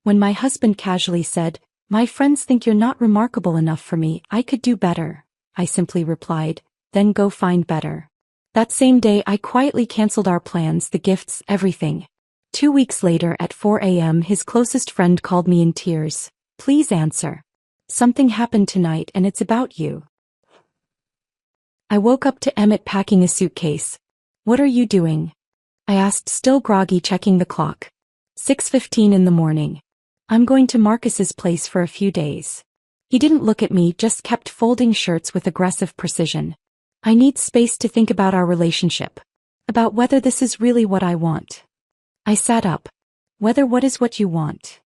When my husband casually said, "My friends think you're not remarkable enough for me, I could do better," I simply replied, "Then go find better." That same day I quietly canceled our plans, the gifts, everything. 2 weeks later at 4 a.m. his closest friend called me in tears. "Please answer. Something happened tonight and it's about you." I woke up to Emmett packing a suitcase. "What are you doing?" I asked, still groggy, checking the clock. 6:15 in the morning. "I'm going to Marcus's place for a few days." He didn't look at me, just kept folding shirts with aggressive precision. "I need space to think about our relationship. About whether this is really what I want." I sat up. "Whether what is what you want?"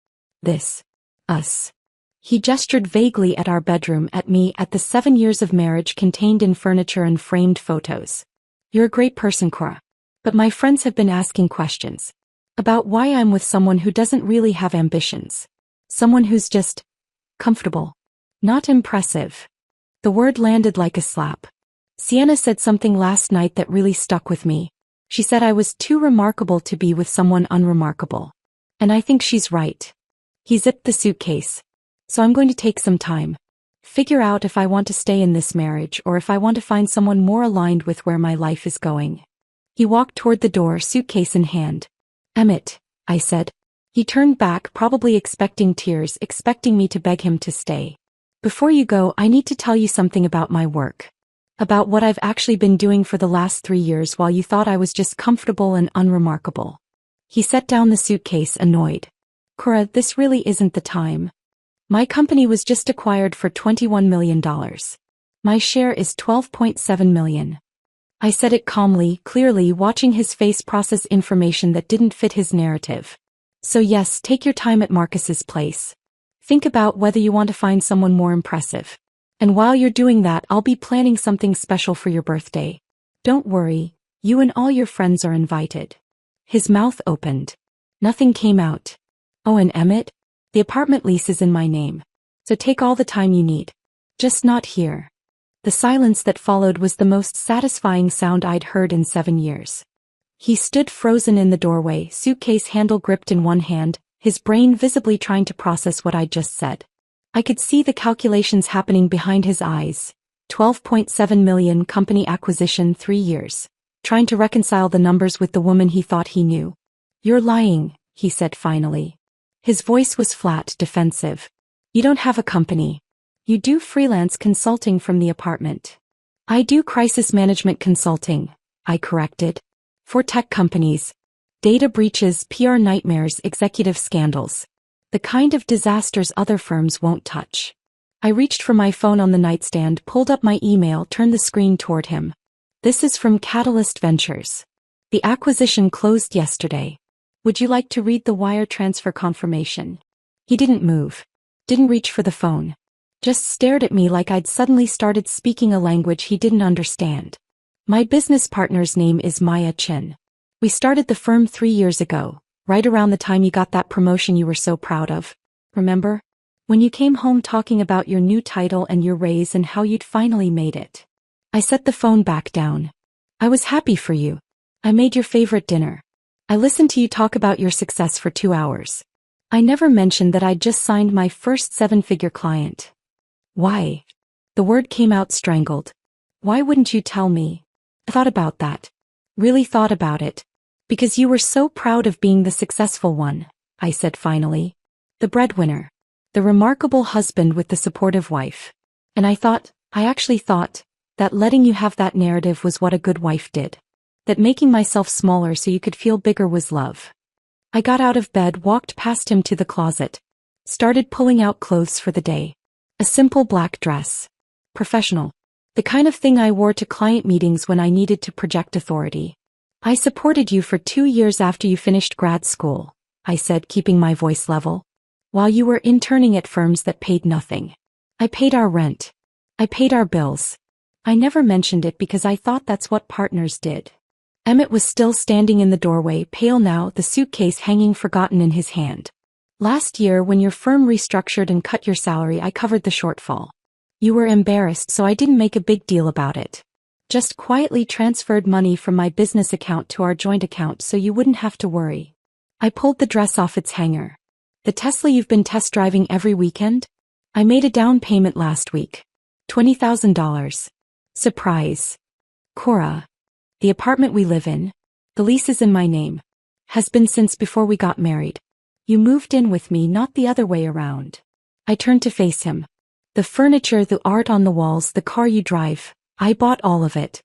"This. Us." He gestured vaguely at our bedroom, at me, at the 7 years of marriage contained in furniture and framed photos. "You're a great person, Cora. But my friends have been asking questions. About why I'm with someone who doesn't really have ambitions. Someone who's just comfortable. Not impressive." The word landed like a slap. Sienna said something last night that really stuck with me. She said I was too remarkable to be with someone unremarkable. And I think she's right. He zipped the suitcase. "So I'm going to take some time. Figure out if I want to stay in this marriage or if I want to find someone more aligned with where my life is going." He walked toward the door, suitcase in hand. "Emmett," I said. He turned back, probably expecting tears, expecting me to beg him to stay. "Before you go, I need to tell you something about my work. About what I've actually been doing for the last 3 years while you thought I was just comfortable and unremarkable." He set down the suitcase, annoyed. "Cora, this really isn't the time. My company was just acquired for $21 million. My share is $12.7 million. I said it calmly, clearly, watching his face process information that didn't fit his narrative. "So yes, take your time at Marcus's place. Think about whether you want to find someone more impressive. And while you're doing that, I'll be planning something special for your birthday. Don't worry, you and all your friends are invited." His mouth opened. Nothing came out. "Oh, and Emmett? The apartment lease is in my name. So take all the time you need. Just not here." The silence that followed was the most satisfying sound I'd heard in 7 years. He stood frozen in the doorway, suitcase handle gripped in one hand, his brain visibly trying to process what I'd just said. I could see the calculations happening behind his eyes. 12.7 million, company acquisition, 3 years. Trying to reconcile the numbers with the woman he thought he knew. "You're lying," he said finally. His voice was flat, defensive. "You don't have a company. You do freelance consulting from the apartment." "I do crisis management consulting," I corrected. "For tech companies. Data breaches, PR nightmares, executive scandals. The kind of disasters other firms won't touch." I reached for my phone on the nightstand, pulled up my email, turned the screen toward him. "This is from Catalyst Ventures. The acquisition closed yesterday. Would you like to read the wire transfer confirmation?" He didn't move. Didn't reach for the phone. Just stared at me like I'd suddenly started speaking a language he didn't understand. "My business partner's name is Maya Chin. We started the firm 3 years ago, right around the time you got that promotion you were so proud of. Remember? When you came home talking about your new title and your raise and how you'd finally made it." I set the phone back down. "I was happy for you. I made your favorite dinner. I listened to you talk about your success for 2 hours. I never mentioned that I'd just signed my first 7-figure client." "Why?" The word came out strangled. "Why wouldn't you tell me?" "I thought about that. Really thought about it. Because you were so proud of being the successful one," I said finally. "The breadwinner. The remarkable husband with the supportive wife. And I actually thought, that letting you have that narrative was what a good wife did. That making myself smaller so you could feel bigger was love." I got out of bed, walked past him to the closet. Started pulling out clothes for the day. A simple black dress. Professional. The kind of thing I wore to client meetings when I needed to project authority. "I supported you for 2 years after you finished grad school," I said, keeping my voice level. "While you were interning at firms that paid nothing. I paid our rent. I paid our bills. I never mentioned it because I thought that's what partners did." Emmett was still standing in the doorway, pale now, the suitcase hanging forgotten in his hand. "Last year when your firm restructured and cut your salary, I covered the shortfall. You were embarrassed, so I didn't make a big deal about it. Just quietly transferred money from my business account to our joint account so you wouldn't have to worry." I pulled the dress off its hanger. The Tesla you've been test driving every weekend? I made a down payment last week. $20,000. Surprise. Cora. The apartment we live in, the lease is in my name. Has been since before we got married. You moved in with me, not the other way around. I turned to face him. The furniture, the art on the walls, the car you drive, I bought all of it.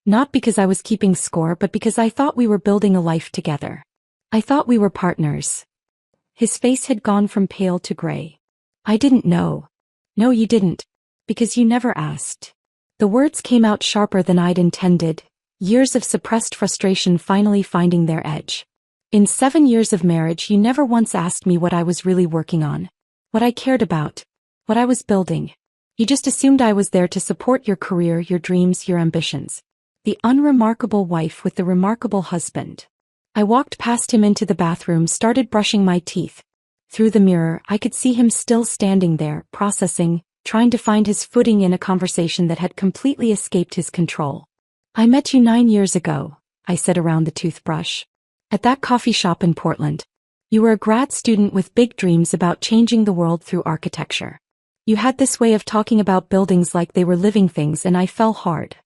Not because I was keeping score, but because I thought we were building a life together. I thought we were partners. His face had gone from pale to gray. I didn't know. No, you didn't. Because you never asked. The words came out sharper than I'd intended, years of suppressed frustration finally finding their edge. In 7 years of marriage, you never once asked me what I was really working on. What I cared about. What I was building. You just assumed I was there to support your career, your dreams, your ambitions. The unremarkable wife with the remarkable husband. I walked past him into the bathroom, started brushing my teeth. Through the mirror, I could see him still standing there, processing, trying to find his footing in a conversation that had completely escaped his control. I met you 9 years ago, I said around the toothbrush. At that coffee shop in Portland. You were a grad student with big dreams about changing the world through architecture. You had this way of talking about buildings like they were living things, and I fell hard.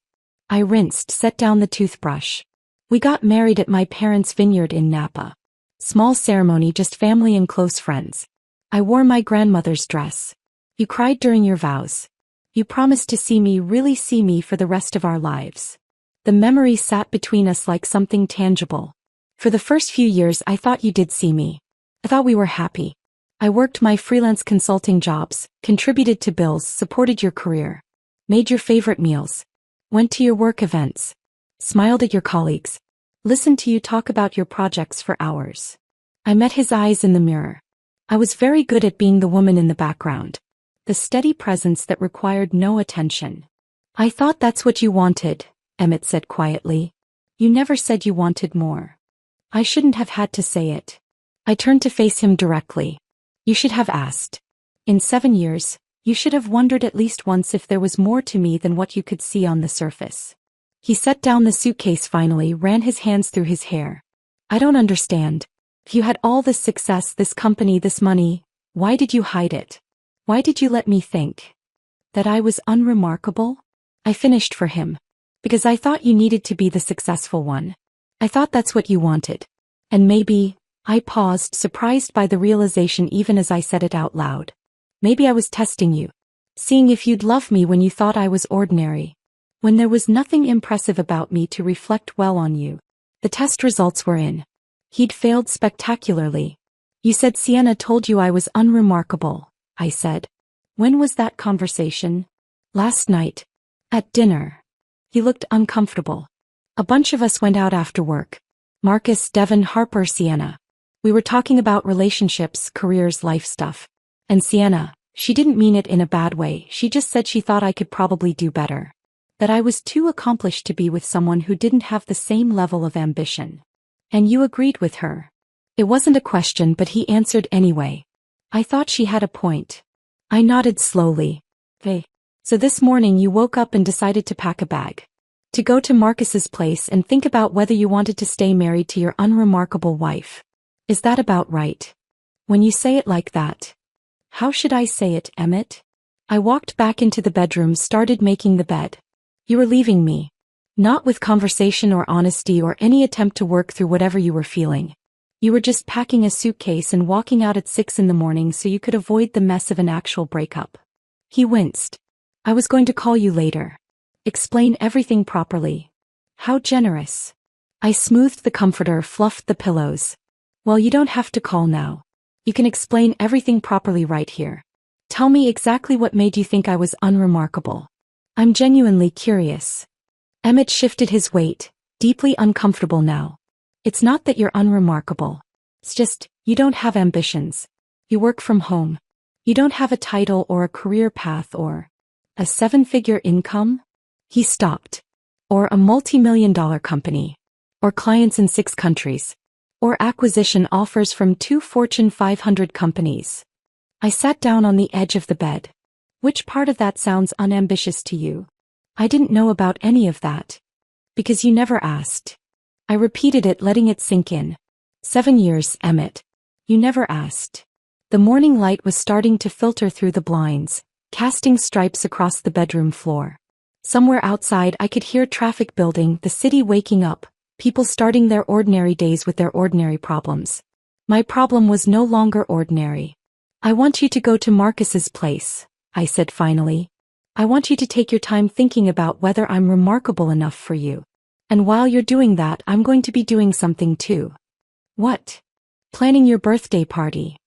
I rinsed, set down the toothbrush. We got married at my parents' vineyard in Napa. Small ceremony, just family and close friends. I wore my grandmother's dress. You cried during your vows. You promised to see me, really see me, for the rest of our lives. The memory sat between us like something tangible. For the first few years I thought you did see me. I thought we were happy. I worked my freelance consulting jobs, contributed to bills, supported your career. Made your favorite meals. Went to your work events. Smiled at your colleagues. Listened to you talk about your projects for hours. I met his eyes in the mirror. I was very good at being the woman in the background. The steady presence that required no attention. I thought that's what you wanted, Emmett said quietly. You never said you wanted more. I shouldn't have had to say it. I turned to face him directly. You should have asked. In 7 years, you should have wondered at least once if there was more to me than what you could see on the surface. He set down the suitcase finally, ran his hands through his hair. I don't understand. If you had all this success, this company, this money, why did you hide it? Why did you let me think that I was unremarkable? I finished for him. Because I thought you needed to be the successful one. I thought that's what you wanted. And maybe, I paused, surprised by the realization even as I said it out loud. Maybe I was testing you. Seeing if you'd love me when you thought I was ordinary. When there was nothing impressive about me to reflect well on you. The test results were in. He'd failed spectacularly. You said Sienna told you I was unremarkable, I said. When was that conversation? Last night. At dinner. He looked uncomfortable. A bunch of us went out after work. Marcus, Devin, Harper, Sienna. We were talking about relationships, careers, life stuff. And Sienna, she didn't mean it in a bad way, she just said she thought I could probably do better. That I was too accomplished to be with someone who didn't have the same level of ambition. And you agreed with her. It wasn't a question, but he answered anyway. I thought she had a point. I nodded slowly. Hey. So this morning you woke up and decided to pack a bag. To go to Marcus's place and think about whether you wanted to stay married to your unremarkable wife. Is that about right? When you say it like that. How should I say it, Emmett? I walked back into the bedroom, started making the bed. You were leaving me. Not with conversation or honesty or any attempt to work through whatever you were feeling. You were just packing a suitcase and walking out at 6 in the morning so you could avoid the mess of an actual breakup. He winced. I was going to call you later. Explain everything properly. How generous. I smoothed the comforter, fluffed the pillows. Well, you don't have to call now. You can explain everything properly right here. Tell me exactly what made you think I was unremarkable. I'm genuinely curious. Emmett shifted his weight, deeply uncomfortable now. It's not that you're unremarkable. It's just, you don't have ambitions. You work from home. You don't have a title or a career path or a 7-figure income. He stopped. Or a multi-million-dollar company. Or clients in 6 countries. Or acquisition offers from 2 Fortune 500 companies. I sat down on the edge of the bed. Which part of that sounds unambitious to you? I didn't know about any of that. Because you never asked. I repeated it, letting it sink in. 7 years, Emmett. You never asked. The morning light was starting to filter through the blinds, casting stripes across the bedroom floor. Somewhere outside I could hear traffic building, the city waking up, people starting their ordinary days with their ordinary problems. My problem was no longer ordinary. "I want you to go to Marcus's place," I said finally. "I want you to take your time thinking about whether I'm remarkable enough for you. And while you're doing that, I'm going to be doing something too." "What?" "Planning your birthday party."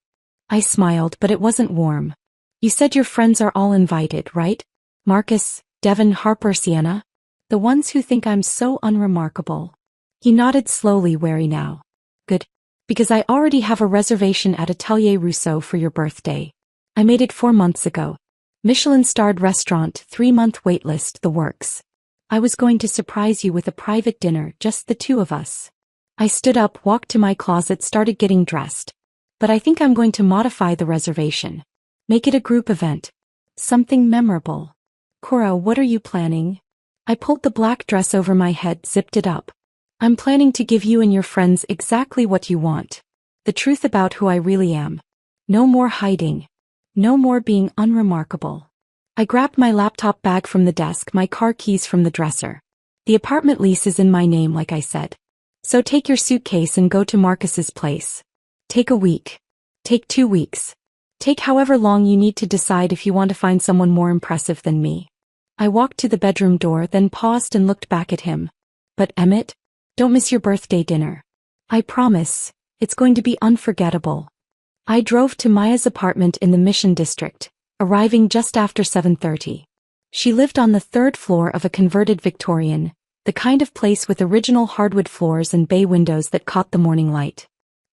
I smiled, but it wasn't warm. "You said your friends are all invited, right? Marcus, Devon, Harper, Sienna? The ones who think I'm so unremarkable." He nodded slowly, wary now. "Good. Because I already have a reservation at Atelier Rousseau for your birthday. I made it 4 months ago. Michelin-starred restaurant, 3-month waitlist, the works. I was going to surprise you with a private dinner, just the two of us." I stood up, walked to my closet, started getting dressed. "But I think I'm going to modify the reservation. Make it a group event. Something memorable." "Cora, what are you planning?" I pulled the black dress over my head, zipped it up. "I'm planning to give you and your friends exactly what you want. The truth about who I really am. No more hiding. No more being unremarkable." I grabbed my laptop bag from the desk, my car keys from the dresser. "The apartment lease is in my name, like I said. So take your suitcase and go to Marcus's place. Take a week. Take 2 weeks. Take however long you need to decide if you want to find someone more impressive than me." I walked to the bedroom door, then paused and looked back at him. "But Emmett, don't miss your birthday dinner. I promise, it's going to be unforgettable." I drove to Maya's apartment in the Mission District, arriving just after 7:30. She lived on the 3rd floor of a converted Victorian, the kind of place with original hardwood floors and bay windows that caught the morning light.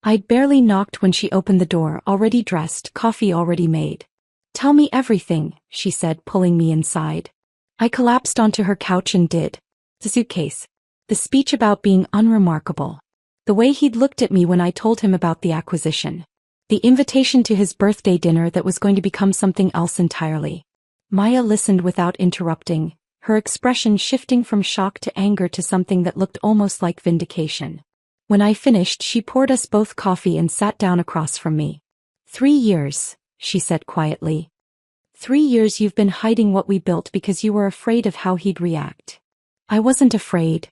I'd barely knocked when she opened the door, already dressed, coffee already made. "Tell me everything," she said, pulling me inside. I collapsed onto her couch and did. The suitcase. The speech about being unremarkable. The way he'd looked at me when I told him about the acquisition. The invitation to his birthday dinner that was going to become something else entirely. Maya listened without interrupting, her expression shifting from shock to anger to something that looked almost like vindication. When I finished, she poured us both coffee and sat down across from me. 3 years, she said quietly. 3 years you've been hiding what we built because you were afraid of how he'd react. I wasn't afraid.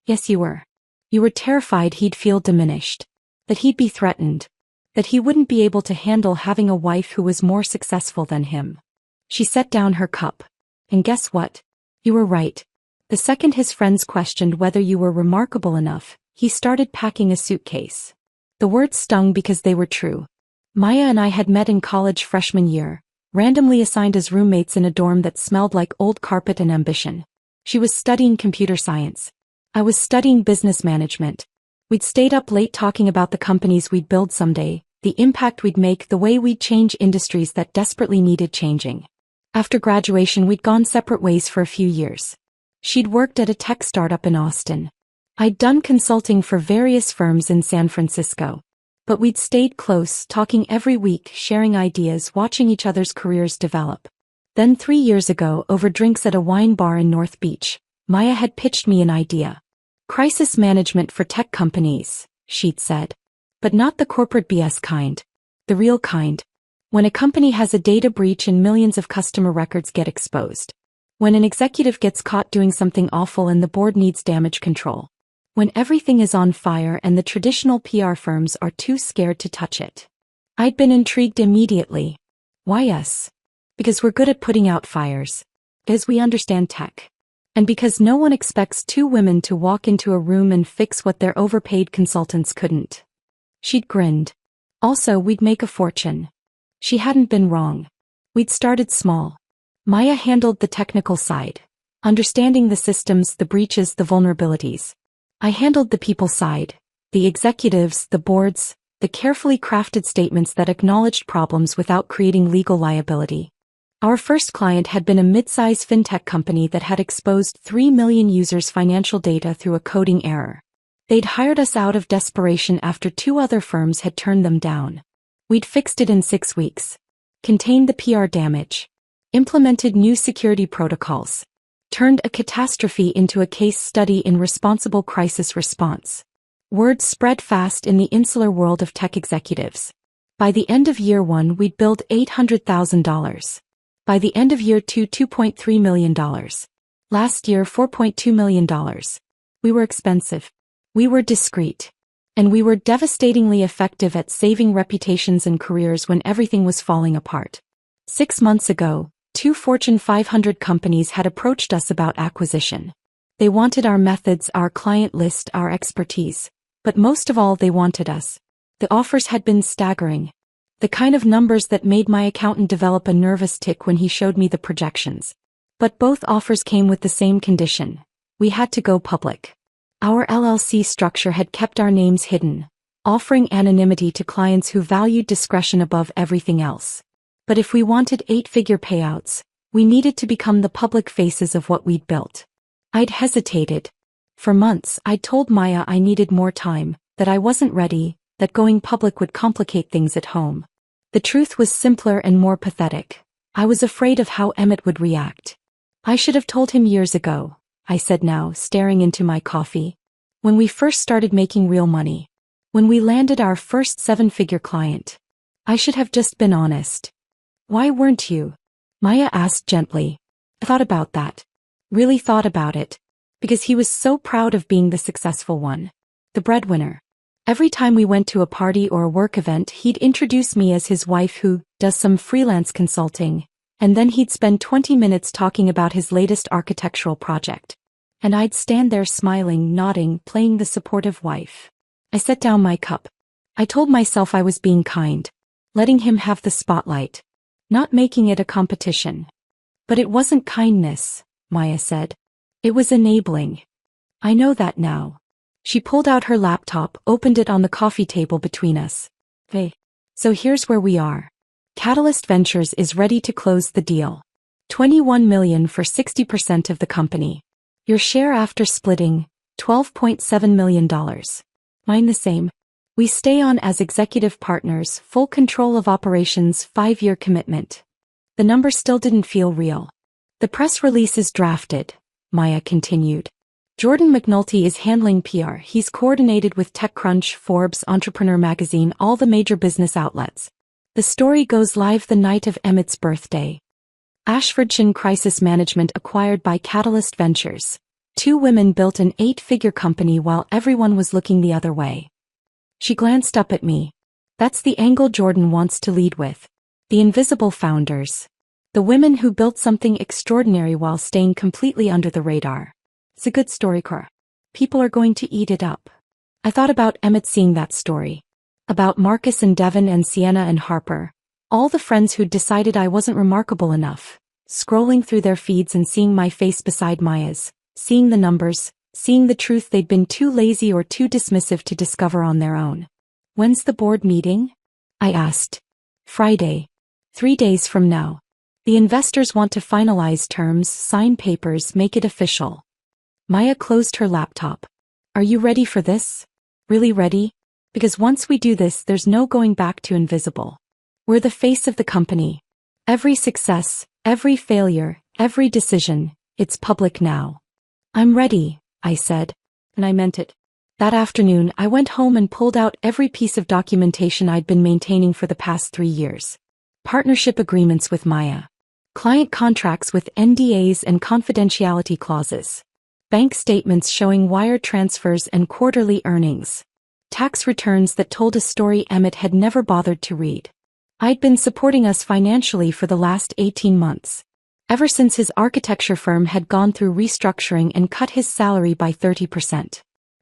Yes, you were. You were terrified he'd feel diminished. That he'd be threatened. That he wouldn't be able to handle having a wife who was more successful than him. She set down her cup. And guess what? You were right. The second his friends questioned whether you were remarkable enough, he started packing a suitcase. The words stung because they were true. Maya and I had met in college freshman year, randomly assigned as roommates in a dorm that smelled like old carpet and ambition. She was studying computer science. I was studying business management. We'd stayed up late talking about the companies we'd build someday, the impact we'd make, the way we'd change industries that desperately needed changing. After graduation, we'd gone separate ways for a few years. She'd worked at a tech startup in Austin. I'd done consulting for various firms in San Francisco. But we'd stayed close, talking every week, sharing ideas, watching each other's careers develop. Then 3 years ago, over drinks at a wine bar in North Beach, Maya had pitched me an idea. Crisis management for tech companies, she'd said. But not the corporate BS kind. The real kind. When a company has a data breach and millions of customer records get exposed. When an executive gets caught doing something awful and the board needs damage control. When everything is on fire and the traditional PR firms are too scared to touch it. I'd been intrigued immediately. Why us? Because we're good at putting out fires. Because we understand tech. And because no one expects 2 women to walk into a room and fix what their overpaid consultants couldn't. She'd grinned. Also, we'd make a fortune. She hadn't been wrong. We'd started small. Maya handled the technical side, understanding the systems, the breaches, the vulnerabilities. I handled the people side, the executives, the boards, the carefully crafted statements that acknowledged problems without creating legal liability. Our first client had been a mid-size fintech company that had exposed 3 million users' financial data through a coding error. They'd hired us out of desperation after 2 other firms had turned them down. We'd fixed it in 6 weeks. Contained the PR damage. Implemented new security protocols. Turned a catastrophe into a case study in responsible crisis response. Word spread fast in the insular world of tech executives. By the end of year 1 we'd billed $800,000. By the end of year 2, $2.3 million. Last year, $4.2 million. We were expensive. We were discreet. And we were devastatingly effective at saving reputations and careers when everything was falling apart. 6 months ago, 2 Fortune 500 companies had approached us about acquisition. They wanted our methods, our client list, our expertise. But most of all, they wanted us. The offers had been staggering. The kind of numbers that made my accountant develop a nervous tic when he showed me the projections. But both offers came with the same condition. We had to go public. Our LLC structure had kept our names hidden, offering anonymity to clients who valued discretion above everything else. But if we wanted 8-figure payouts, we needed to become the public faces of what we'd built. I'd hesitated. For months, I'd told Maya I needed more time, that I wasn't ready, that going public would complicate things at home. The truth was simpler and more pathetic. I was afraid of how Emmett would react. I should have told him years ago, I said now, staring into my coffee. When we first started making real money. When we landed our first 7-figure client. I should have just been honest. Why weren't you? Maya asked gently. I thought about that. Really thought about it. Because he was so proud of being the successful one. The breadwinner. Every time we went to a party or a work event, he'd introduce me as his wife who does some freelance consulting. And then he'd spend 20 minutes talking about his latest architectural project. And I'd stand there smiling, nodding, playing the supportive wife. I set down my cup. I told myself I was being kind. Letting him have the spotlight. Not making it a competition. But it wasn't kindness, Maya said. It was enabling. I know that now. She pulled out her laptop, opened it on the coffee table between us. Hey. So here's where we are. Catalyst Ventures is ready to close the deal. $21 million for 60% of the company. Your share after splitting, $12.7 million. Mine the same. We stay on as executive partners, full control of operations, 5-year commitment. The number still didn't feel real. The press release is drafted, Maya continued. Jordan McNulty is handling PR. He's coordinated with TechCrunch, Forbes, Entrepreneur Magazine, all the major business outlets. The story goes live the night of Emmett's birthday. Ashfordshire Crisis Management acquired by Catalyst Ventures. 2 women built an 8-figure company while everyone was looking the other way. She glanced up at me. That's the angle Jordan wants to lead with. The invisible founders. The women who built something extraordinary while staying completely under the radar. It's a good story, Cora. People are going to eat it up. I thought about Emmett seeing that story. About Marcus and Devin and Sienna and Harper. All the friends who'd decided I wasn't remarkable enough. Scrolling through their feeds and seeing my face beside Maya's. Seeing the numbers. Seeing the truth they'd been too lazy or too dismissive to discover on their own. When's the board meeting? I asked. Friday. 3 days from now. The investors want to finalize terms, sign papers, make it official. Maya closed her laptop. Are you ready for this? Really ready? Because once we do this, there's no going back to invisible. We're the face of the company. Every success, every failure, every decision, it's public now. I'm ready, I said. And I meant it. That afternoon, I went home and pulled out every piece of documentation I'd been maintaining for the past 3 years. Partnership agreements with Maya. Client contracts with NDAs and confidentiality clauses. Bank statements showing wire transfers and quarterly earnings. Tax returns that told a story Emmett had never bothered to read. I'd been supporting us financially for the last 18 months. Ever since his architecture firm had gone through restructuring and cut his salary by 30%.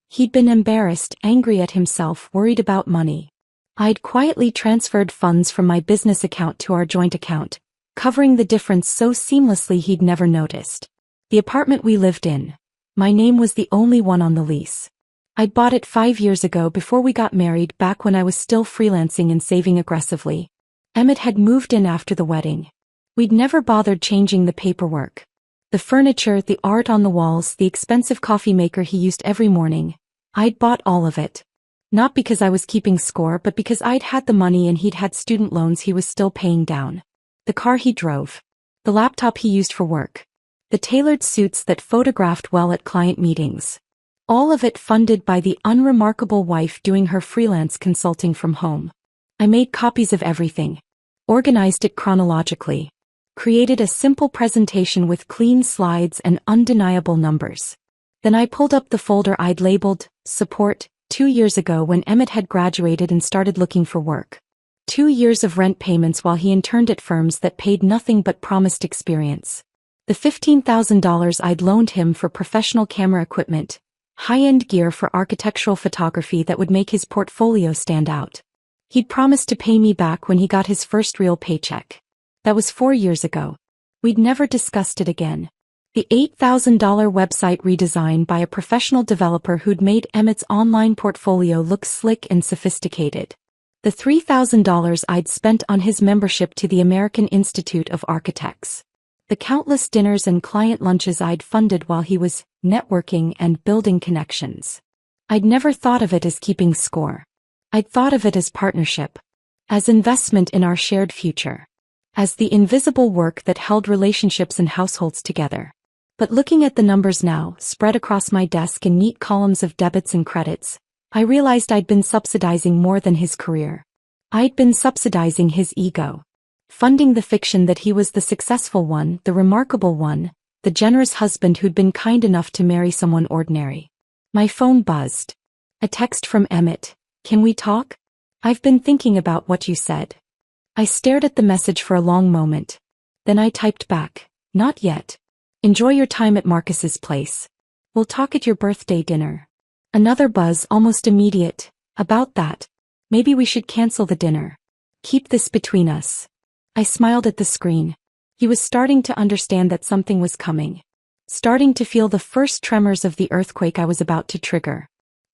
He'd been embarrassed, angry at himself, worried about money. I'd quietly transferred funds from my business account to our joint account, covering the difference so seamlessly he'd never noticed. The apartment we lived in. My name was the only one on the lease. I'd bought it 5 years ago before we got married, back when I was still freelancing and saving aggressively. Emmett had moved in after the wedding. We'd never bothered changing the paperwork. The furniture, the art on the walls, the expensive coffee maker he used every morning. I'd bought all of it. Not because I was keeping score, but because I'd had the money and he'd had student loans he was still paying down. The car he drove. The laptop he used for work. The tailored suits that photographed well at client meetings. All of it funded by the unremarkable wife doing her freelance consulting from home. I made copies of everything, organized it chronologically, created a simple presentation with clean slides and undeniable numbers. Then I pulled up the folder I'd labeled, Support, 2 years ago when Emmett had graduated and started looking for work. 2 years of rent payments while he interned at firms that paid nothing but promised experience. The $15,000 I'd loaned him for professional camera equipment, high-end gear for architectural photography that would make his portfolio stand out. He'd promised to pay me back when he got his first real paycheck. That was 4 years ago. We'd never discussed it again. The $8,000 website redesign by a professional developer who'd made Emmett's online portfolio look slick and sophisticated. The $3,000 I'd spent on his membership to the American Institute of Architects. The countless dinners and client lunches I'd funded while he was networking and building connections. I'd never thought of it as keeping score. I'd thought of it as partnership, as investment in our shared future, as the invisible work that held relationships and households together. But looking at the numbers now, spread across my desk in neat columns of debits and credits, I realized I'd been subsidizing more than his career. I'd been subsidizing his ego. Funding the fiction that he was the successful one, the remarkable one, the generous husband who'd been kind enough to marry someone ordinary. My phone buzzed. A text from Emmett. Can we talk? I've been thinking about what you said. I stared at the message for a long moment. Then I typed back. Not yet. Enjoy your time at Marcus's place. We'll talk at your birthday dinner. Another buzz, almost immediate. About that. Maybe we should cancel the dinner. Keep this between us. I smiled at the screen. He was starting to understand that something was coming. Starting to feel the first tremors of the earthquake I was about to trigger.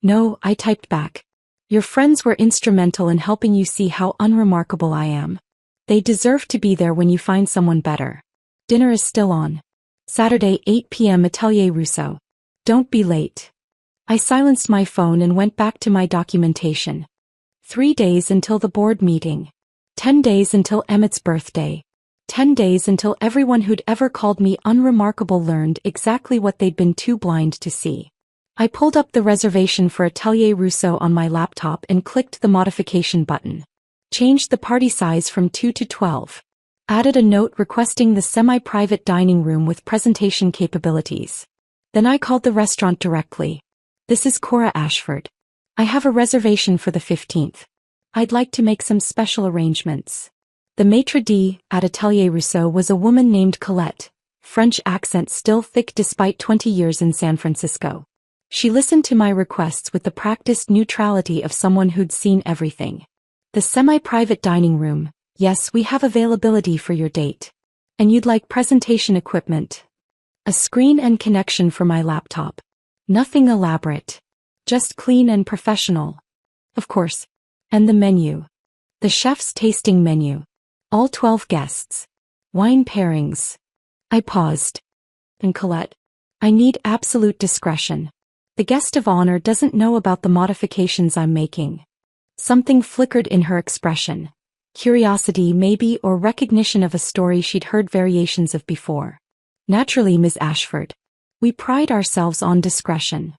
No, I typed back. Your friends were instrumental in helping you see how unremarkable I am. They deserve to be there when you find someone better. Dinner is still on. Saturday, 8 p.m. Atelier Rousseau. Don't be late. I silenced my phone and went back to my documentation. 3 days until the board meeting. 10 days until Emmett's birthday. 10 days until everyone who'd ever called me unremarkable learned exactly what they'd been too blind to see. I pulled up the reservation for Atelier Rousseau on my laptop and clicked the modification button. Changed the party size from 2 to 12. Added a note requesting the semi-private dining room with presentation capabilities. Then I called the restaurant directly. This is Cora Ashford. I have a reservation for the 15th. I'd like to make some special arrangements. The maitre d' at Atelier Rousseau was a woman named Colette, French accent still thick despite 20 years in San Francisco. She listened to my requests with the practiced neutrality of someone who'd seen everything. The semi-private dining room. Yes, we have availability for your date. And you'd like presentation equipment. A screen and connection for my laptop. Nothing elaborate. Just clean and professional. Of course. And the menu. The chef's tasting menu. All 12 guests. Wine pairings. I paused. And Colette. I need absolute discretion. The guest of honor doesn't know about the modifications I'm making. Something flickered in her expression. Curiosity maybe, or recognition of a story she'd heard variations of before. Naturally, Ms. Ashford. We pride ourselves on discretion.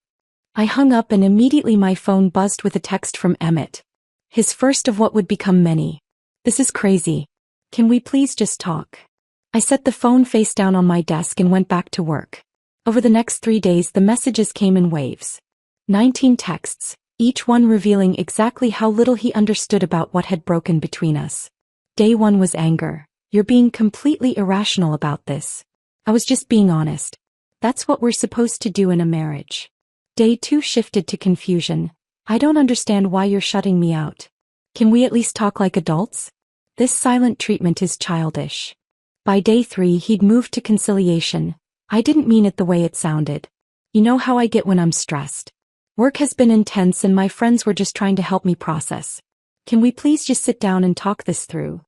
I hung up and immediately my phone buzzed with a text from Emmett. His first of what would become many. This is crazy. Can we please just talk? I set the phone face down on my desk and went back to work. Over the next 3 days the messages came in waves. 19 texts. Each one revealing exactly how little he understood about what had broken between us. Day 1 was anger. You're being completely irrational about this. I was just being honest. That's what we're supposed to do in a marriage. Day 2 shifted to confusion. I don't understand why you're shutting me out. Can we at least talk like adults? This silent treatment is childish. By day 3 he'd moved to conciliation. I didn't mean it the way it sounded. You know how I get when I'm stressed. Work has been intense and my friends were just trying to help me process. Can we please just sit down and talk this through?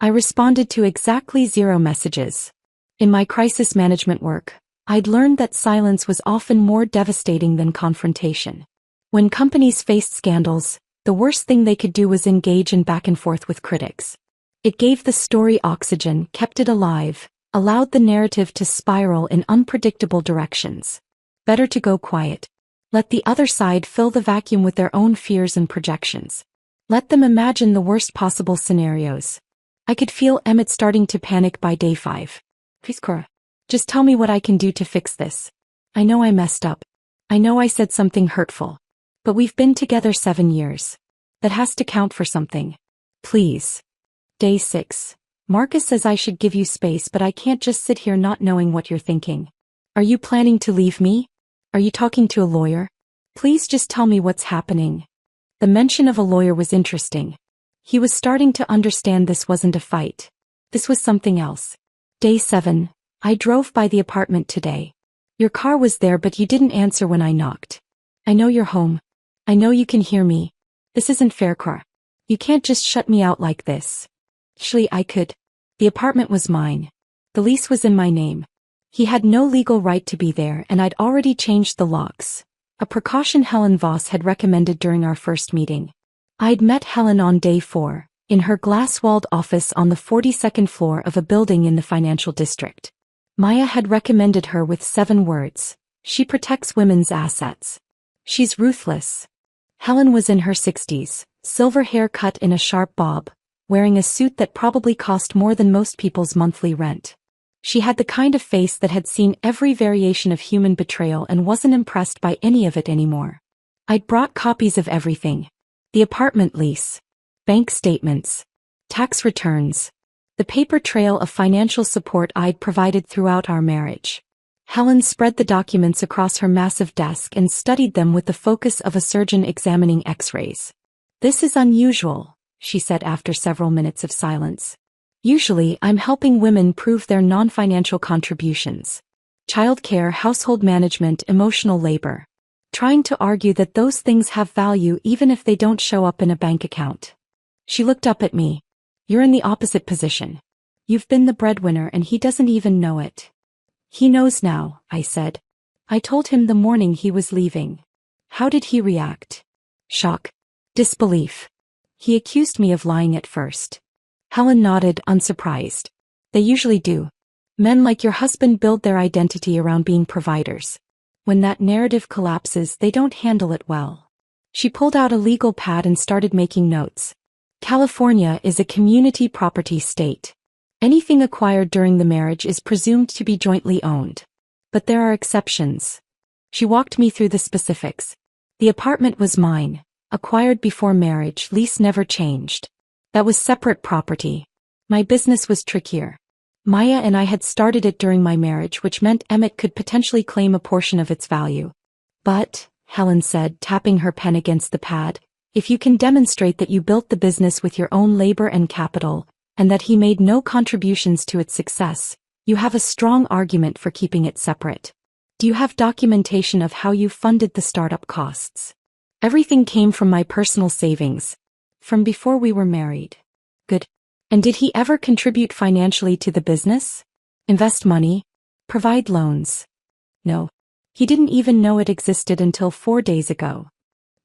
I responded to exactly 0 messages. In my crisis management work, I'd learned that silence was often more devastating than confrontation. When companies faced scandals, the worst thing they could do was engage in back and forth with critics. It gave the story oxygen, kept it alive, allowed the narrative to spiral in unpredictable directions. Better to go quiet. Let the other side fill the vacuum with their own fears and projections. Let them imagine the worst possible scenarios. I could feel Emmett starting to panic by day 5. Please, Cora. Just tell me what I can do to fix this. I know I messed up. I know I said something hurtful. But we've been together 7 years. That has to count for something. Please. Day 6. Marcus says I should give you space, but I can't just sit here not knowing what you're thinking. Are you planning to leave me? Are you talking to a lawyer? Please just tell me what's happening. The mention of a lawyer was interesting. He was starting to understand this wasn't a fight. This was something else. Day 7. I drove by the apartment today. Your car was there, but you didn't answer when I knocked. I know you're home. I know you can hear me. This isn't fair, Cora. You can't just shut me out like this. Actually, I could. The apartment was mine. The lease was in my name. He had no legal right to be there, and I'd already changed the locks. A precaution Helen Voss had recommended during our first meeting. I'd met Helen on day 4, in her glass-walled office on the 42nd floor of a building in the financial district. Maya had recommended her with 7 words. She protects women's assets. She's ruthless. Helen was in her 60s, silver hair cut in a sharp bob, wearing a suit that probably cost more than most people's monthly rent. She had the kind of face that had seen every variation of human betrayal and wasn't impressed by any of it anymore. I'd brought copies of everything. The apartment lease, bank statements, tax returns, the paper trail of financial support I'd provided throughout our marriage. Helen spread the documents across her massive desk and studied them with the focus of a surgeon examining X-rays. This is unusual, she said after several minutes of silence. Usually, I'm helping women prove their non-financial contributions. Childcare, household management, emotional labor. Trying to argue that those things have value even if they don't show up in a bank account. She looked up at me. You're in the opposite position. You've been the breadwinner and he doesn't even know it. He knows now, I said. I told him the morning he was leaving. How did he react? Shock. Disbelief. He accused me of lying at first. Helen nodded, unsurprised. They usually do. Men like your husband build their identity around being providers. When that narrative collapses, they don't handle it well. She pulled out a legal pad and started making notes. California is a community property state. Anything acquired during the marriage is presumed to be jointly owned. But there are exceptions. She walked me through the specifics. The apartment was mine, acquired before marriage, lease never changed. That was separate property. My business was trickier. Maya and I had started it during my marriage, which meant Emmett could potentially claim a portion of its value. But, Helen said, tapping her pen against the pad, if you can demonstrate that you built the business with your own labor and capital, and that he made no contributions to its success, you have a strong argument for keeping it separate. Do you have documentation of how you funded the startup costs? Everything came from my personal savings. From before we were married. Good. And did he ever contribute financially to the business? Invest money? Provide loans? No. He didn't even know it existed until 4 days ago.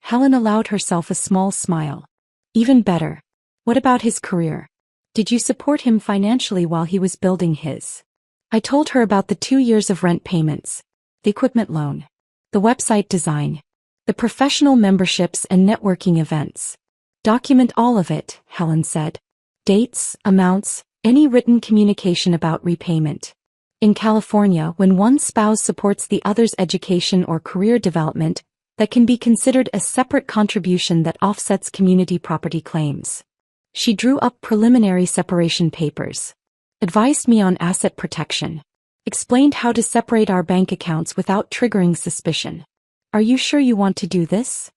Helen allowed herself a small smile. Even better. What about his career? Did you support him financially while he was building his? I told her about the 2 years of rent payments, the equipment loan, the website design, the professional memberships and networking events. Document all of it, Helen said. Dates, amounts, any written communication about repayment. In California, when one spouse supports the other's education or career development, that can be considered a separate contribution that offsets community property claims. She drew up preliminary separation papers. Advised me on asset protection. Explained how to separate our bank accounts without triggering suspicion. Are you sure you want to do this?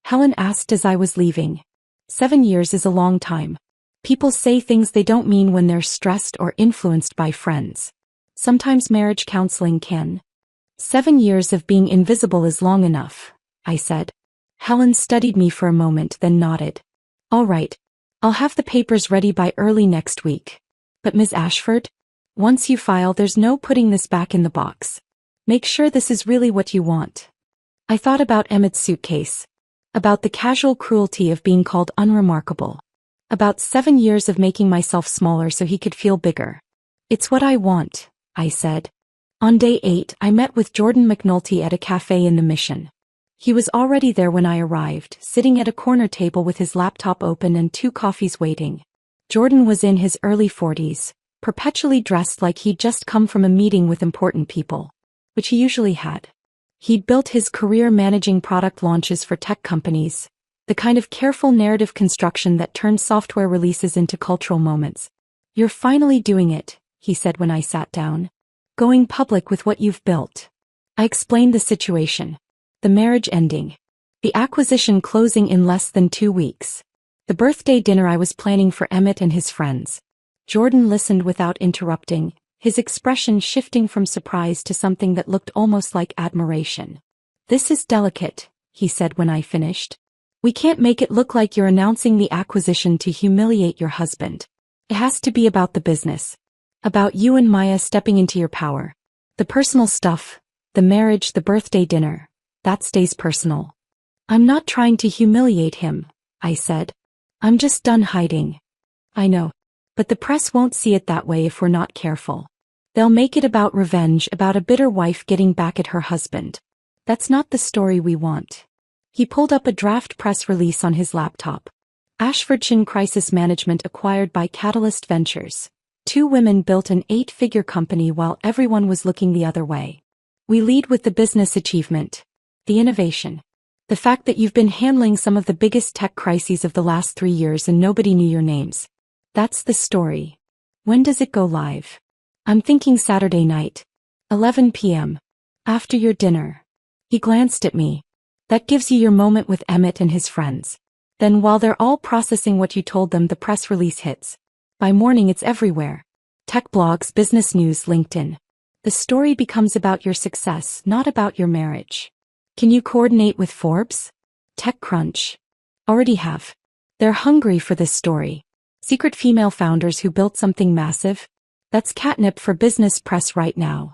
Helen asked as I was leaving. 7 years is a long time. People say things they don't mean when they're stressed or influenced by friends. Sometimes marriage counseling can. 7 years of being invisible is long enough, I said. Helen studied me for a moment, then nodded. All right. I'll have the papers ready by early next week. But Ms. Ashford? Once you file, there's no putting this back in the box. Make sure this is really what you want. I thought about Emmett's suitcase. About the casual cruelty of being called unremarkable. About 7 years of making myself smaller so he could feel bigger. It's what I want, I said. On day 8, I met with Jordan McNulty at a cafe in the Mission. He was already there when I arrived, sitting at a corner table with his laptop open and 2 coffees waiting. Jordan was in his early 40s, perpetually dressed like he'd just come from a meeting with important people, which he usually had. He'd built his career managing product launches for tech companies, the kind of careful narrative construction that turns software releases into cultural moments. "You're finally doing it," he said when I sat down. "Going public with what you've built." I explained the situation. The marriage ending. The acquisition closing in less than 2 weeks. The birthday dinner I was planning for Emmett and his friends. Jordan listened without interrupting, his expression shifting from surprise to something that looked almost like admiration. "This is delicate," he said when I finished. "We can't make it look like you're announcing the acquisition to humiliate your husband. It has to be about the business. About you and Maya stepping into your power. The personal stuff, the marriage, the birthday dinner, that stays personal." "I'm not trying to humiliate him," I said. "I'm just done hiding." "I know. But the press won't see it that way if we're not careful. They'll make it about revenge, about a bitter wife getting back at her husband. That's not the story we want." He pulled up a draft press release on his laptop. Ashfordshire Crisis Management acquired by Catalyst Ventures. 2 women built an 8-figure company while everyone was looking the other way. We lead with the business achievement. The innovation. The fact that you've been handling some of the biggest tech crises of the last 3 years and nobody knew your names. That's the story. When does it go live? I'm thinking Saturday night. 11 p.m. After your dinner. He glanced at me. That gives you your moment with Emmett and his friends. Then while they're all processing what you told them, the press release hits. By morning it's everywhere. Tech blogs, business news, LinkedIn. The story becomes about your success, not about your marriage. Can you coordinate with Forbes? TechCrunch. Already have. They're hungry for this story. Secret female founders who built something massive? That's catnip for business press right now.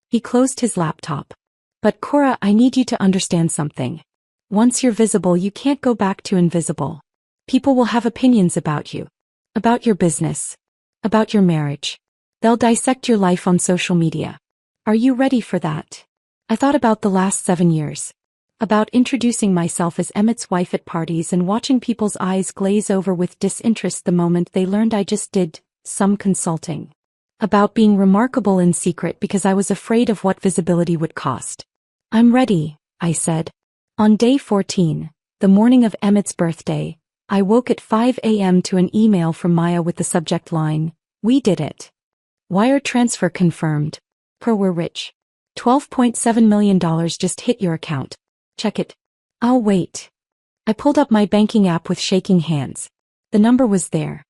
He closed his laptop. "But Cora, I need you to understand something. Once you're visible, you can't go back to invisible. People will have opinions about you. About your business. About your marriage. They'll dissect your life on social media. Are you ready for that?" I thought about the last 7 years. About introducing myself as Emmett's wife at parties and watching people's eyes glaze over with disinterest the moment they learned I just did some consulting. About being remarkable in secret because I was afraid of what visibility would cost. "I'm ready," I said. On day 14, the morning of Emmett's birthday, I woke at 5 a.m. to an email from Maya with the subject line, "We did it. Wire transfer confirmed. We're rich. $12.7 million just hit your account. Check it." "I'll wait." I pulled up my banking app with shaking hands. The number was there.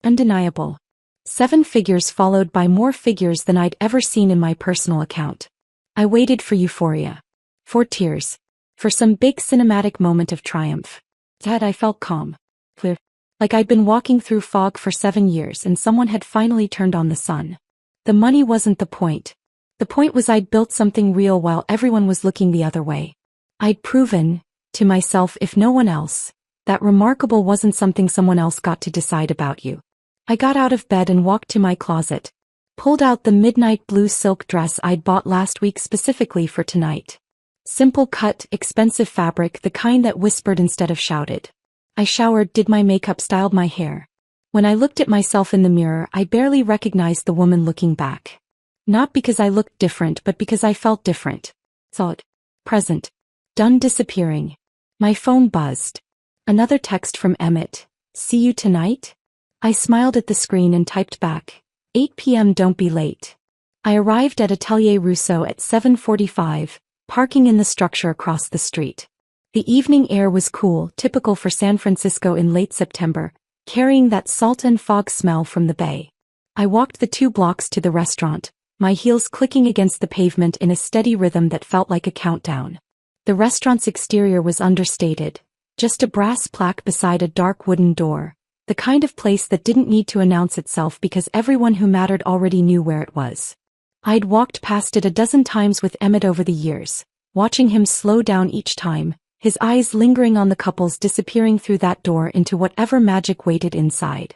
Undeniable. 7 figures followed by more figures than I'd ever seen in my personal account. I waited for euphoria. For tears. For some big cinematic moment of triumph. Instead, I felt calm. Clear. Like I'd been walking through fog for 7 years and someone had finally turned on the sun. The money wasn't the point. The point was I'd built something real while everyone was looking the other way. I'd proven, to myself if no one else, that remarkable wasn't something someone else got to decide about you. I got out of bed and walked to my closet. Pulled out the midnight blue silk dress I'd bought last week specifically for tonight. Simple cut, expensive fabric, the kind that whispered instead of shouted. I showered, did my makeup, styled my hair. When I looked at myself in the mirror, I barely recognized the woman looking back. Not because I looked different, but because I felt different. Thought. Present. Done disappearing. My phone buzzed. Another text from Emmett. "See you tonight?" I smiled at the screen and typed back. 8 p.m. Don't be late. I arrived at Atelier Rousseau at 7:45, parking in the structure across the street. The evening air was cool, typical for San Francisco in late September, carrying that salt and fog smell from the bay. I walked the 2 blocks to the restaurant, my heels clicking against the pavement in a steady rhythm that felt like a countdown. The restaurant's exterior was understated, just a brass plaque beside a dark wooden door, the kind of place that didn't need to announce itself because everyone who mattered already knew where it was. I'd walked past it a dozen times with Emmett over the years, watching him slow down each time, his eyes lingering on the couples disappearing through that door into whatever magic waited inside.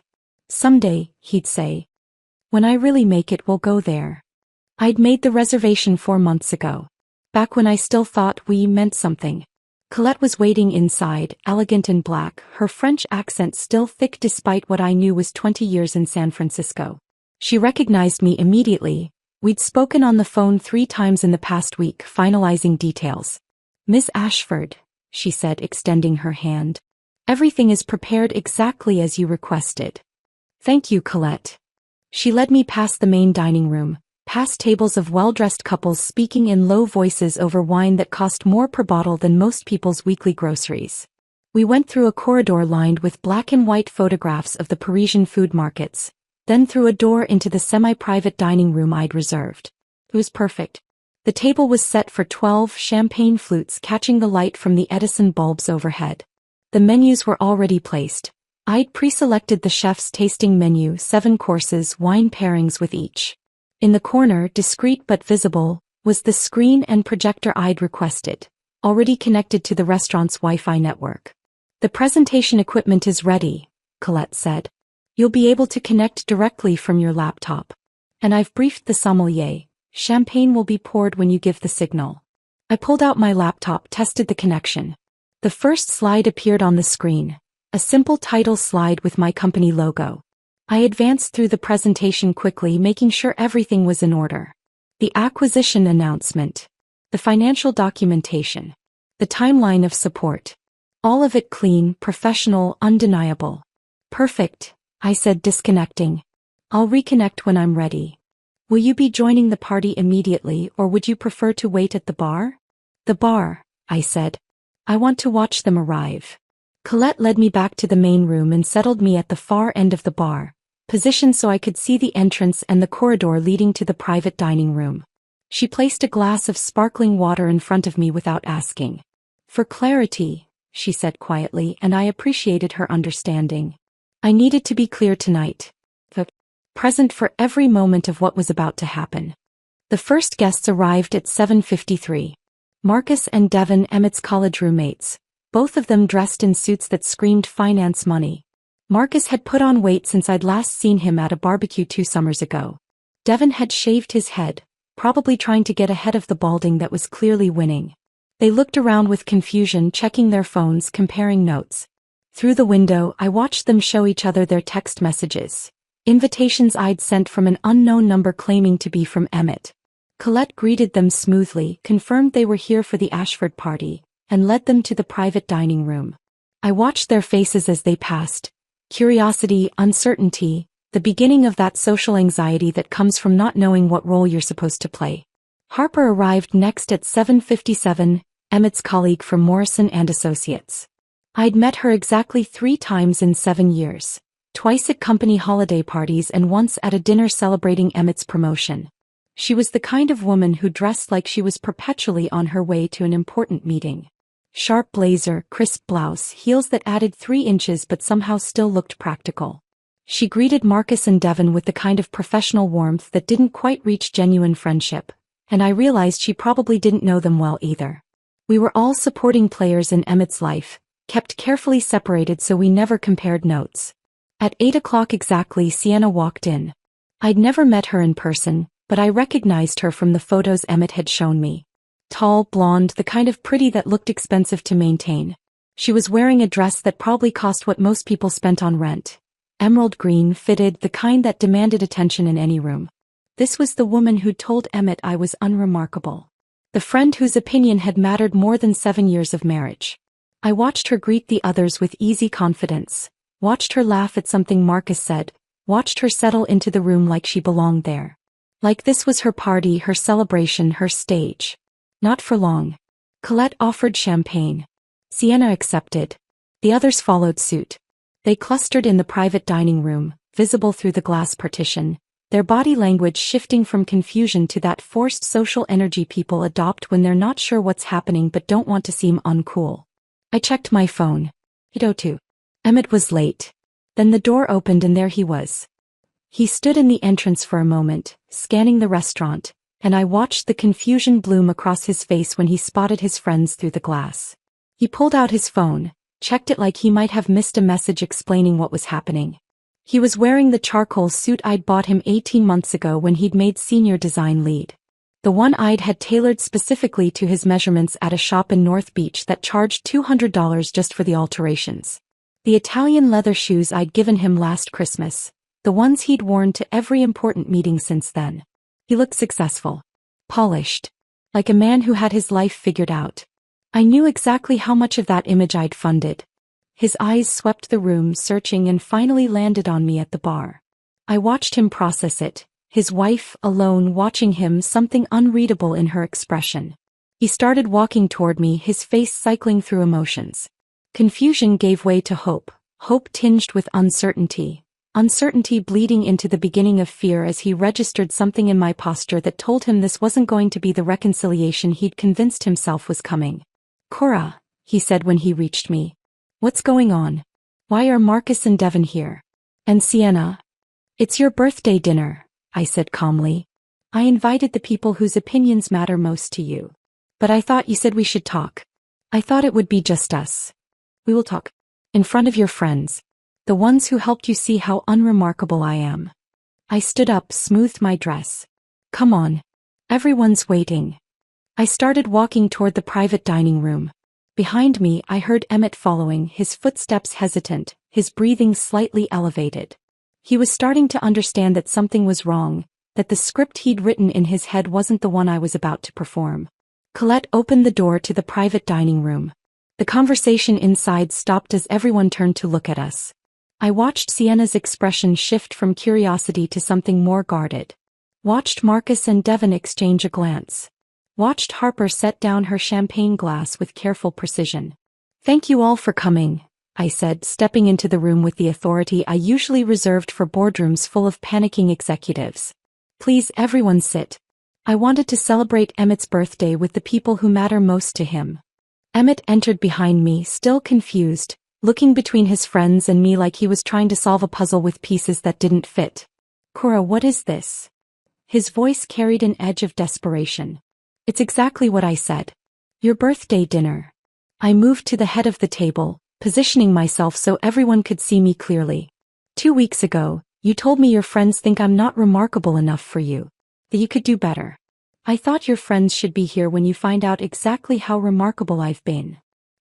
"Someday," he'd say. "When I really make it, we'll go there." I'd made the reservation 4 months ago. Back when I still thought we meant something. Colette was waiting inside, elegant in black, her French accent still thick despite what I knew was 20 years in San Francisco. She recognized me immediately. We'd spoken on the phone 3 times in the past week, finalizing details. "Miss Ashford," she said, extending her hand. "Everything is prepared exactly as you requested." "Thank you, Colette." She led me past the main dining room, past tables of well-dressed couples speaking in low voices over wine that cost more per bottle than most people's weekly groceries. We went through a corridor lined with black and white photographs of the Parisian food markets, then through a door into the semi-private dining room I'd reserved. It was perfect. The table was set for 12 champagne flutes catching the light from the Edison bulbs overhead. The menus were already placed. I'd pre-selected the chef's tasting menu, 7 courses, wine pairings with each. In the corner, discreet but visible, was the screen and projector I'd requested, already connected to the restaurant's Wi-Fi network. "The presentation equipment is ready," Colette said. "You'll be able to connect directly from your laptop. And I've briefed the sommelier. Champagne will be poured when you give the signal." I pulled out my laptop, tested the connection. The first slide appeared on the screen, a simple title slide with my company logo. I advanced through the presentation quickly, making sure everything was in order. The acquisition announcement, the financial documentation, the timeline of support. All of it clean, professional, undeniable. "Perfect," I said, disconnecting. "I'll reconnect when I'm ready. Will you be joining the party immediately, or would you prefer to wait at the bar?" "The bar," I said. "I want to watch them arrive." Colette led me back to the main room and settled me at the far end of the bar, positioned so I could see the entrance and the corridor leading to the private dining room. She placed a glass of sparkling water in front of me without asking. "For clarity," she said quietly, and I appreciated her understanding. I needed to be clear tonight. Present for every moment of what was about to happen. The first guests arrived at 7:53. Marcus and Devin, Emmett's college roommates, both of them dressed in suits that screamed finance money. Marcus had put on weight since I'd last seen him at a barbecue 2 summers ago. Devin had shaved his head, probably trying to get ahead of the balding that was clearly winning. They looked around with confusion, checking their phones, comparing notes. Through the window, I watched them show each other their text messages, invitations I'd sent from an unknown number claiming to be from Emmett. Colette greeted them smoothly, confirmed they were here for the Ashford party, and led them to the private dining room. I watched their faces as they passed. Curiosity, uncertainty, the beginning of that social anxiety that comes from not knowing what role you're supposed to play. Harper arrived next at 7:57, Emmett's colleague from Morrison & Associates. I'd met her exactly 3 times in 7 years, twice at company holiday parties and once at a dinner celebrating Emmett's promotion. She was the kind of woman who dressed like she was perpetually on her way to an important meeting. Sharp blazer, crisp blouse, heels that added 3 inches but somehow still looked practical. She greeted Marcus and Devin with the kind of professional warmth that didn't quite reach genuine friendship, and I realized she probably didn't know them well either. We were all supporting players in Emmett's life, kept carefully separated so we never compared notes. At 8 o'clock exactly, Sienna walked in. I'd never met her in person, but I recognized her from the photos Emmett had shown me. Tall, blonde, the kind of pretty that looked expensive to maintain. She was wearing a dress that probably cost what most people spent on rent. Emerald green, fitted, the kind that demanded attention in any room. This was the woman who'd told Emmett I was unremarkable. The friend whose opinion had mattered more than 7 years of marriage. I watched her greet the others with easy confidence, watched her laugh at something Marcus said, watched her settle into the room like she belonged there. Like this was her party, her celebration, her stage. Not for long. Colette offered champagne. Sienna accepted. The others followed suit. They clustered in the private dining room, visible through the glass partition, their body language shifting from confusion to that forced social energy people adopt when they're not sure what's happening but don't want to seem uncool. I checked my phone. 8:02. Emmett was late. Then the door opened and there he was. He stood in the entrance for a moment, scanning the restaurant, and I watched the confusion bloom across his face when he spotted his friends through the glass. He pulled out his phone, checked it like he might have missed a message explaining what was happening. He was wearing the charcoal suit I'd bought him 18 months ago when he'd made senior design lead. The one I'd had tailored specifically to his measurements at a shop in North Beach that charged $200 just for the alterations. The Italian leather shoes I'd given him last Christmas, the ones he'd worn to every important meeting since then. He looked successful. Polished. Like a man who had his life figured out. I knew exactly how much of that image I'd funded. His eyes swept the room searching and finally landed on me at the bar. I watched him process it, his wife alone watching him, something unreadable in her expression. He started walking toward me, his face cycling through emotions. Confusion gave way to hope, hope tinged with uncertainty. Uncertainty bleeding into the beginning of fear as he registered something in my posture that told him this wasn't going to be the reconciliation he'd convinced himself was coming. "Cora," he said when he reached me. "What's going on? Why are Marcus and Devin here? And Sienna?" "It's your birthday dinner," I said calmly. "I invited the people whose opinions matter most to you. But I thought you said we should talk. I thought it would be just us. We will talk. In front of your friends. The ones who helped you see how unremarkable I am." I stood up, smoothed my dress. "Come on. Everyone's waiting." I started walking toward the private dining room. Behind me, I heard Emmett following, his footsteps hesitant, his breathing slightly elevated. He was starting to understand that something was wrong, that the script he'd written in his head wasn't the one I was about to perform. Colette opened the door to the private dining room. The conversation inside stopped as everyone turned to look at us. I watched Sienna's expression shift from curiosity to something more guarded. Watched Marcus and Devin exchange a glance. Watched Harper set down her champagne glass with careful precision. "Thank you all for coming," I said, stepping into the room with the authority I usually reserved for boardrooms full of panicking executives. "Please everyone sit. I wanted to celebrate Emmett's birthday with the people who matter most to him." Emmett entered behind me, still confused, looking between his friends and me like he was trying to solve a puzzle with pieces that didn't fit. "Cora, what is this?" His voice carried an edge of desperation. "It's exactly what I said. Your birthday dinner." I moved to the head of the table, positioning myself so everyone could see me clearly. "2 weeks ago, you told me your friends think I'm not remarkable enough for you. That you could do better. I thought your friends should be here when you find out exactly how remarkable I've been."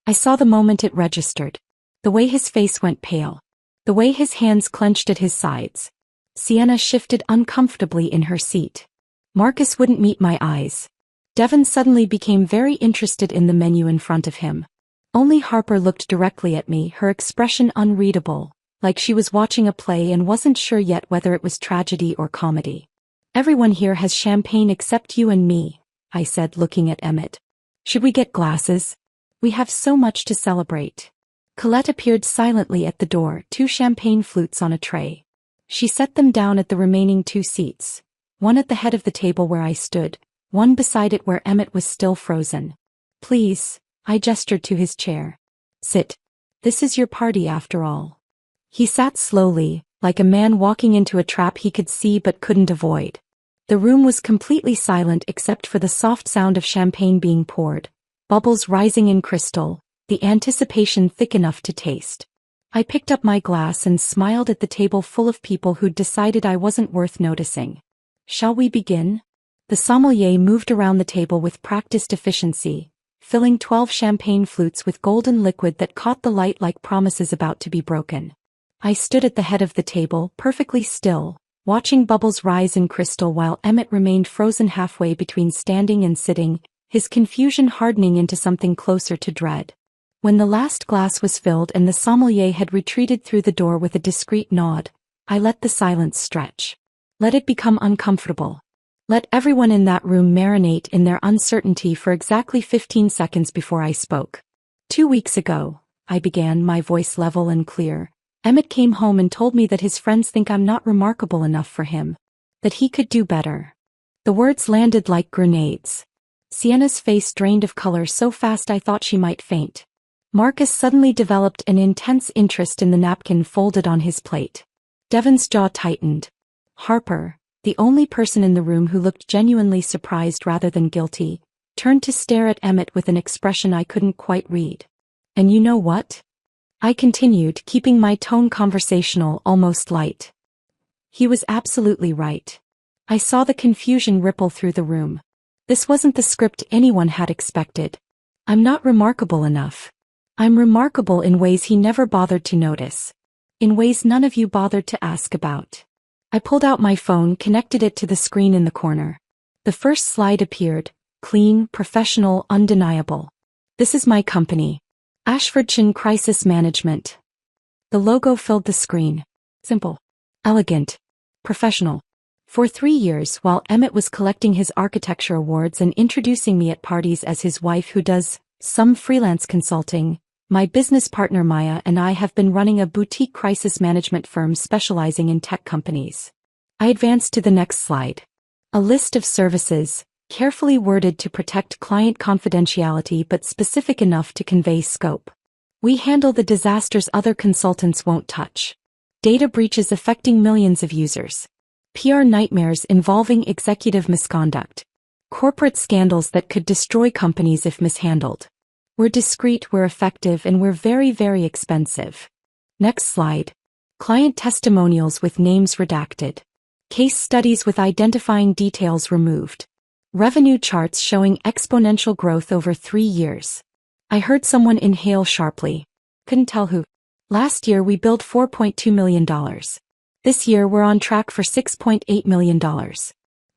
I saw the moment it registered. The way his face went pale. The way his hands clenched at his sides. Sienna shifted uncomfortably in her seat. Marcus wouldn't meet my eyes. Devin suddenly became very interested in the menu in front of him. Only Harper looked directly at me, her expression unreadable, like she was watching a play and wasn't sure yet whether it was tragedy or comedy. "Everyone here has champagne except you and me," I said, looking at Emmett. "Should we get glasses? We have so much to celebrate." Colette appeared silently at the door, 2 champagne flutes on a tray. She set them down at the remaining 2 seats, one at the head of the table where I stood, one beside it where Emmett was still frozen. "Please," I gestured to his chair. "Sit. This is your party after all." He sat slowly, like a man walking into a trap he could see but couldn't avoid. The room was completely silent except for the soft sound of champagne being poured, bubbles rising in crystal, the anticipation thick enough to taste. I picked up my glass and smiled at the table full of people who'd decided I wasn't worth noticing. "Shall we begin?" The sommelier moved around the table with practiced efficiency, filling 12 champagne flutes with golden liquid that caught the light like promises about to be broken. I stood at the head of the table, perfectly still, watching bubbles rise in crystal while Emmett remained frozen halfway between standing and sitting, his confusion hardening into something closer to dread. When the last glass was filled and the sommelier had retreated through the door with a discreet nod, I let the silence stretch. Let it become uncomfortable. Let everyone in that room marinate in their uncertainty for exactly 15 seconds before I spoke. 2 weeks ago, I began, my voice level and clear, Emmett came home and told me that his friends think I'm not remarkable enough for him. That he could do better. The words landed like grenades. Sienna's face drained of color so fast I thought she might faint. Marcus suddenly developed an intense interest in the napkin folded on his plate. Devin's jaw tightened. Harper, the only person in the room who looked genuinely surprised rather than guilty, turned to stare at Emmett with an expression I couldn't quite read. "And you know what?" I continued, keeping my tone conversational, almost light. "He was absolutely right." I saw the confusion ripple through the room. This wasn't the script anyone had expected. I'm not remarkable enough. I'm remarkable in ways he never bothered to notice. In ways none of you bothered to ask about. I pulled out my phone, connected it to the screen in the corner. The first slide appeared. Clean, professional, undeniable. This is my company. Ashfordshire Crisis Management. The logo filled the screen. Simple. Elegant. Professional. For 3 years, while Emmett was collecting his architecture awards and introducing me at parties as his wife who does some freelance consulting, my business partner Maya and I have been running a boutique crisis management firm specializing in tech companies. I advanced to the next slide. A list of services, carefully worded to protect client confidentiality but specific enough to convey scope. We handle the disasters other consultants won't touch. Data breaches affecting millions of users. PR nightmares involving executive misconduct. Corporate scandals that could destroy companies if mishandled. We're discreet, we're effective, and we're very, very expensive. Next slide. Client testimonials with names redacted. Case studies with identifying details removed. Revenue charts showing exponential growth over 3 years. I heard someone inhale sharply. Couldn't tell who. Last year we billed $4.2 million. This year we're on track for $6.8 million.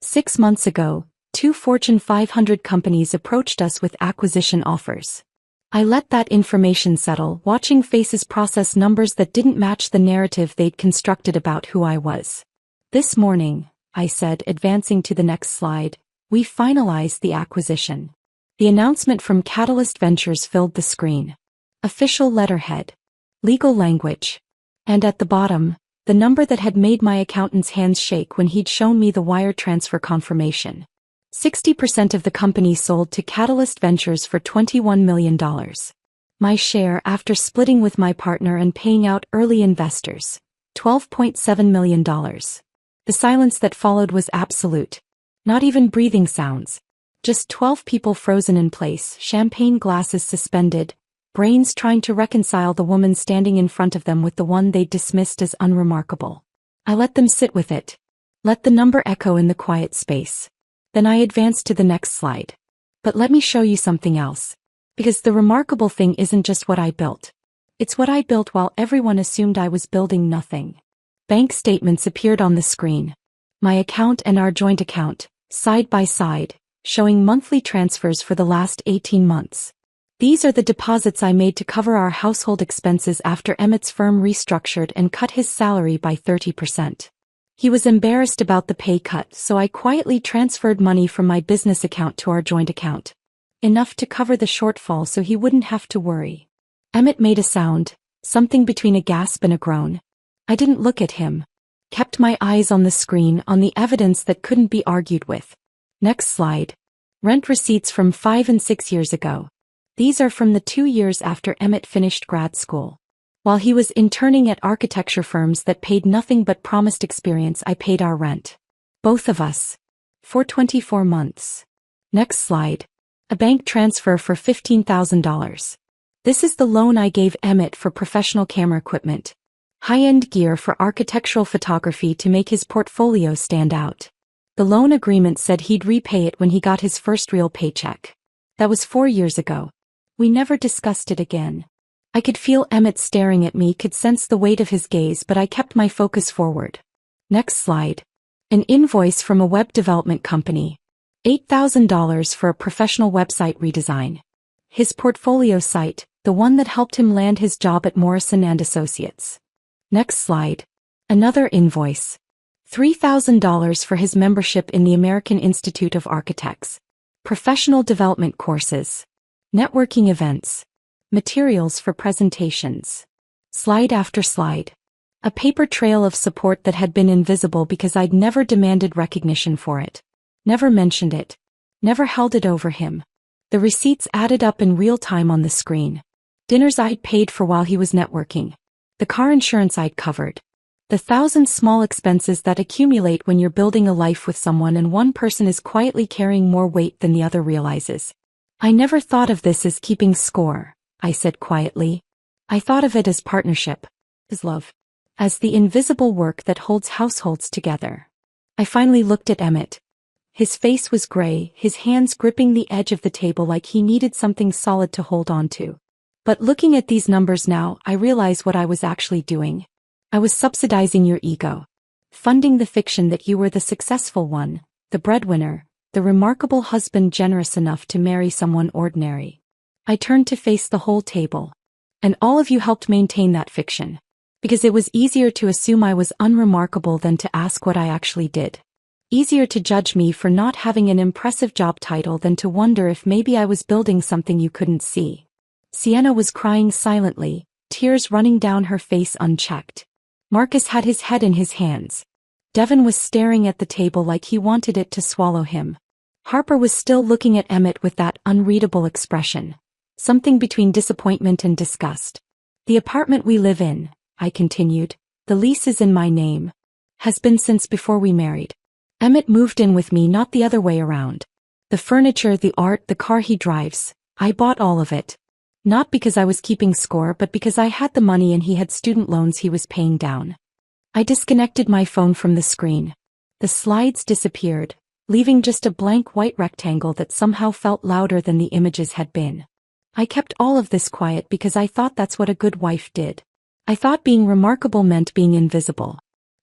6 months ago, 2 Fortune 500 companies approached us with acquisition offers. I let that information settle, watching faces process numbers that didn't match the narrative they'd constructed about who I was. This morning, I said, advancing to the next slide, we finalized the acquisition. The announcement from Catalyst Ventures filled the screen. Official letterhead. Legal language. And at the bottom, the number that had made my accountant's hands shake when he'd shown me the wire transfer confirmation. 60% of the company sold to Catalyst Ventures for $21 million. My share, after splitting with my partner and paying out early investors, $12.7 million. The silence that followed was absolute. Not even breathing sounds. Just 12 people frozen in place, champagne glasses suspended, brains trying to reconcile the woman standing in front of them with the one they'd dismissed as unremarkable. I let them sit with it. Let the number echo in the quiet space. Then I advanced to the next slide. But let me show you something else. Because the remarkable thing isn't just what I built. It's what I built while everyone assumed I was building nothing. Bank statements appeared on the screen. My account and our joint account, side by side, showing monthly transfers for the last 18 months. These are the deposits I made to cover our household expenses after Emmett's firm restructured and cut his salary by 30%. He was embarrassed about the pay cut, so I quietly transferred money from my business account to our joint account. Enough to cover the shortfall so he wouldn't have to worry. Emmett made a sound, something between a gasp and a groan. I didn't look at him. Kept my eyes on the screen, on the evidence that couldn't be argued with. Next slide. Rent receipts from 5 and 6 years ago. These are from the 2 years after Emmett finished grad school. While he was interning at architecture firms that paid nothing but promised experience, I paid our rent. Both of us. For 24 months. Next slide. A bank transfer for $15,000. This is the loan I gave Emmett for professional camera equipment. High-end gear for architectural photography to make his portfolio stand out. The loan agreement said he'd repay it when he got his first real paycheck. That was 4 years ago. We never discussed it again. I could feel Emmett staring at me, could sense the weight of his gaze, but I kept my focus forward. Next slide. An invoice from a web development company. $8,000 for a professional website redesign. His portfolio site, the one that helped him land his job at Morrison & Associates. Next slide. Another invoice. $3,000 for his membership in the American Institute of Architects. Professional development courses. Networking events. Materials for presentations. Slide after slide. A paper trail of support that had been invisible because I'd never demanded recognition for it. Never mentioned it. Never held it over him. The receipts added up in real time on the screen. Dinners I'd paid for while he was networking. The car insurance I'd covered. The 1,000 small expenses that accumulate when you're building a life with someone and one person is quietly carrying more weight than the other realizes. I never thought of this as keeping score, I said quietly. I thought of it as partnership, as love, as the invisible work that holds households together. I finally looked at Emmett. His face was gray, his hands gripping the edge of the table like he needed something solid to hold on to. But looking at these numbers now, I realize what I was actually doing. I was subsidizing your ego. Funding the fiction that you were the successful one, the breadwinner, the remarkable husband generous enough to marry someone ordinary. I turned to face the whole table. And all of you helped maintain that fiction. Because it was easier to assume I was unremarkable than to ask what I actually did. Easier to judge me for not having an impressive job title than to wonder if maybe I was building something you couldn't see. Sienna was crying silently, tears running down her face unchecked. Marcus had his head in his hands. Devin was staring at the table like he wanted it to swallow him. Harper was still looking at Emmett with that unreadable expression. Something between disappointment and disgust. The apartment we live in, I continued, the lease is in my name. Has been since before we married. Emmett moved in with me, not the other way around. The furniture, the art, the car he drives, I bought all of it. Not because I was keeping score but because I had the money and he had student loans he was paying down. I disconnected my phone from the screen. The slides disappeared, leaving just a blank white rectangle that somehow felt louder than the images had been. I kept all of this quiet because I thought that's what a good wife did. I thought being remarkable meant being invisible.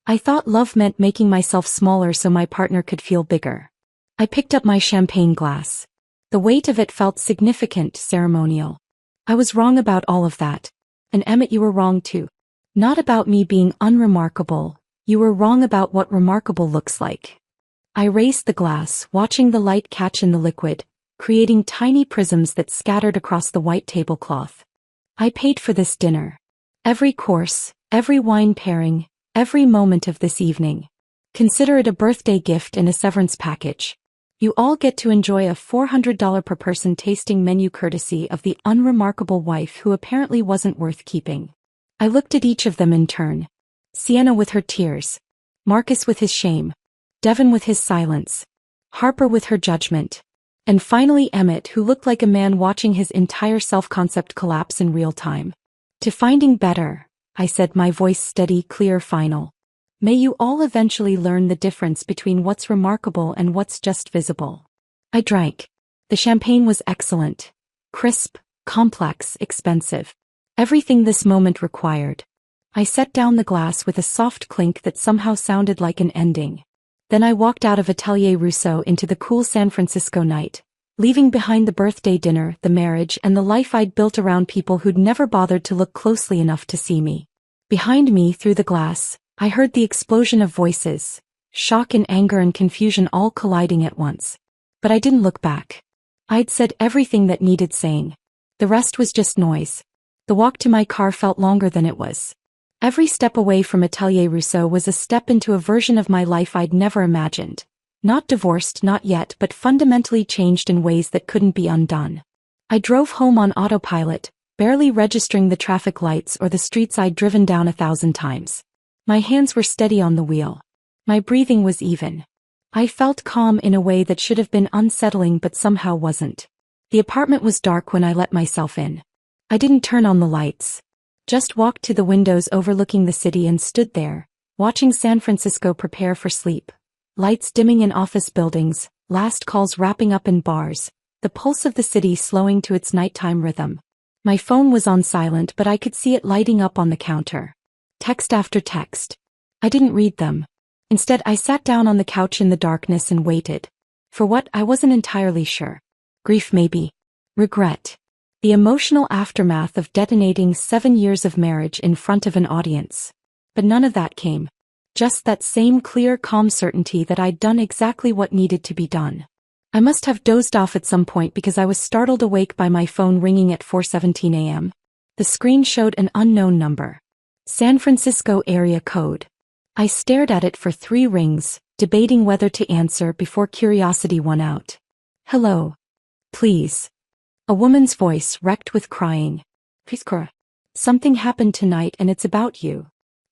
I thought love meant making myself smaller so my partner could feel bigger. I picked up my champagne glass. The weight of it felt significant, ceremonial. I was wrong about all of that. And Emmett, you were wrong too. Not about me being unremarkable, you were wrong about what remarkable looks like. I raised the glass, watching the light catch in the liquid, creating tiny prisms that scattered across the white tablecloth. I paid for this dinner. Every course, every wine pairing, every moment of this evening. Consider it a birthday gift and a severance package. You all get to enjoy a $400 per person tasting menu courtesy of the unremarkable wife who apparently wasn't worth keeping. I looked at each of them in turn. Sienna with her tears. Marcus with his shame. Devin with his silence. Harper with her judgment. And finally Emmett, who looked like a man watching his entire self-concept collapse in real time. To finding better, I said, my voice steady, clear, final. May you all eventually learn the difference between what's remarkable and what's just visible. I drank. The champagne was excellent. Crisp, complex, expensive. Everything this moment required. I set down the glass with a soft clink that somehow sounded like an ending. Then I walked out of Atelier Rousseau into the cool San Francisco night, leaving behind the birthday dinner, the marriage, and the life I'd built around people who'd never bothered to look closely enough to see me. Behind me, through the glass, I heard the explosion of voices, shock and anger and confusion all colliding at once. But I didn't look back. I'd said everything that needed saying. The rest was just noise. The walk to my car felt longer than it was. Every step away from Atelier Rousseau was a step into a version of my life I'd never imagined. Not divorced, not yet, but fundamentally changed in ways that couldn't be undone. I drove home on autopilot, barely registering the traffic lights or the streets I'd driven down 1,000 times. My hands were steady on the wheel. My breathing was even. I felt calm in a way that should have been unsettling but somehow wasn't. The apartment was dark when I let myself in. I didn't turn on the lights. Just walked to the windows overlooking the city and stood there, watching San Francisco prepare for sleep. Lights dimming in office buildings, last calls wrapping up in bars, the pulse of the city slowing to its nighttime rhythm. My phone was on silent but I could see it lighting up on the counter. Text after text. I didn't read them. Instead I sat down on the couch in the darkness and waited. For what, I wasn't entirely sure. Grief maybe. Regret. The emotional aftermath of detonating 7 years of marriage in front of an audience. But none of that came. Just that same clear, calm certainty that I'd done exactly what needed to be done. I must have dozed off at some point because I was startled awake by my phone ringing at 4:17 a.m. The screen showed an unknown number. San Francisco area code. I stared at it for 3 rings, debating whether to answer before curiosity won out. Hello. Please. A woman's voice wrecked with crying. Fiskora. Something happened tonight and it's about you.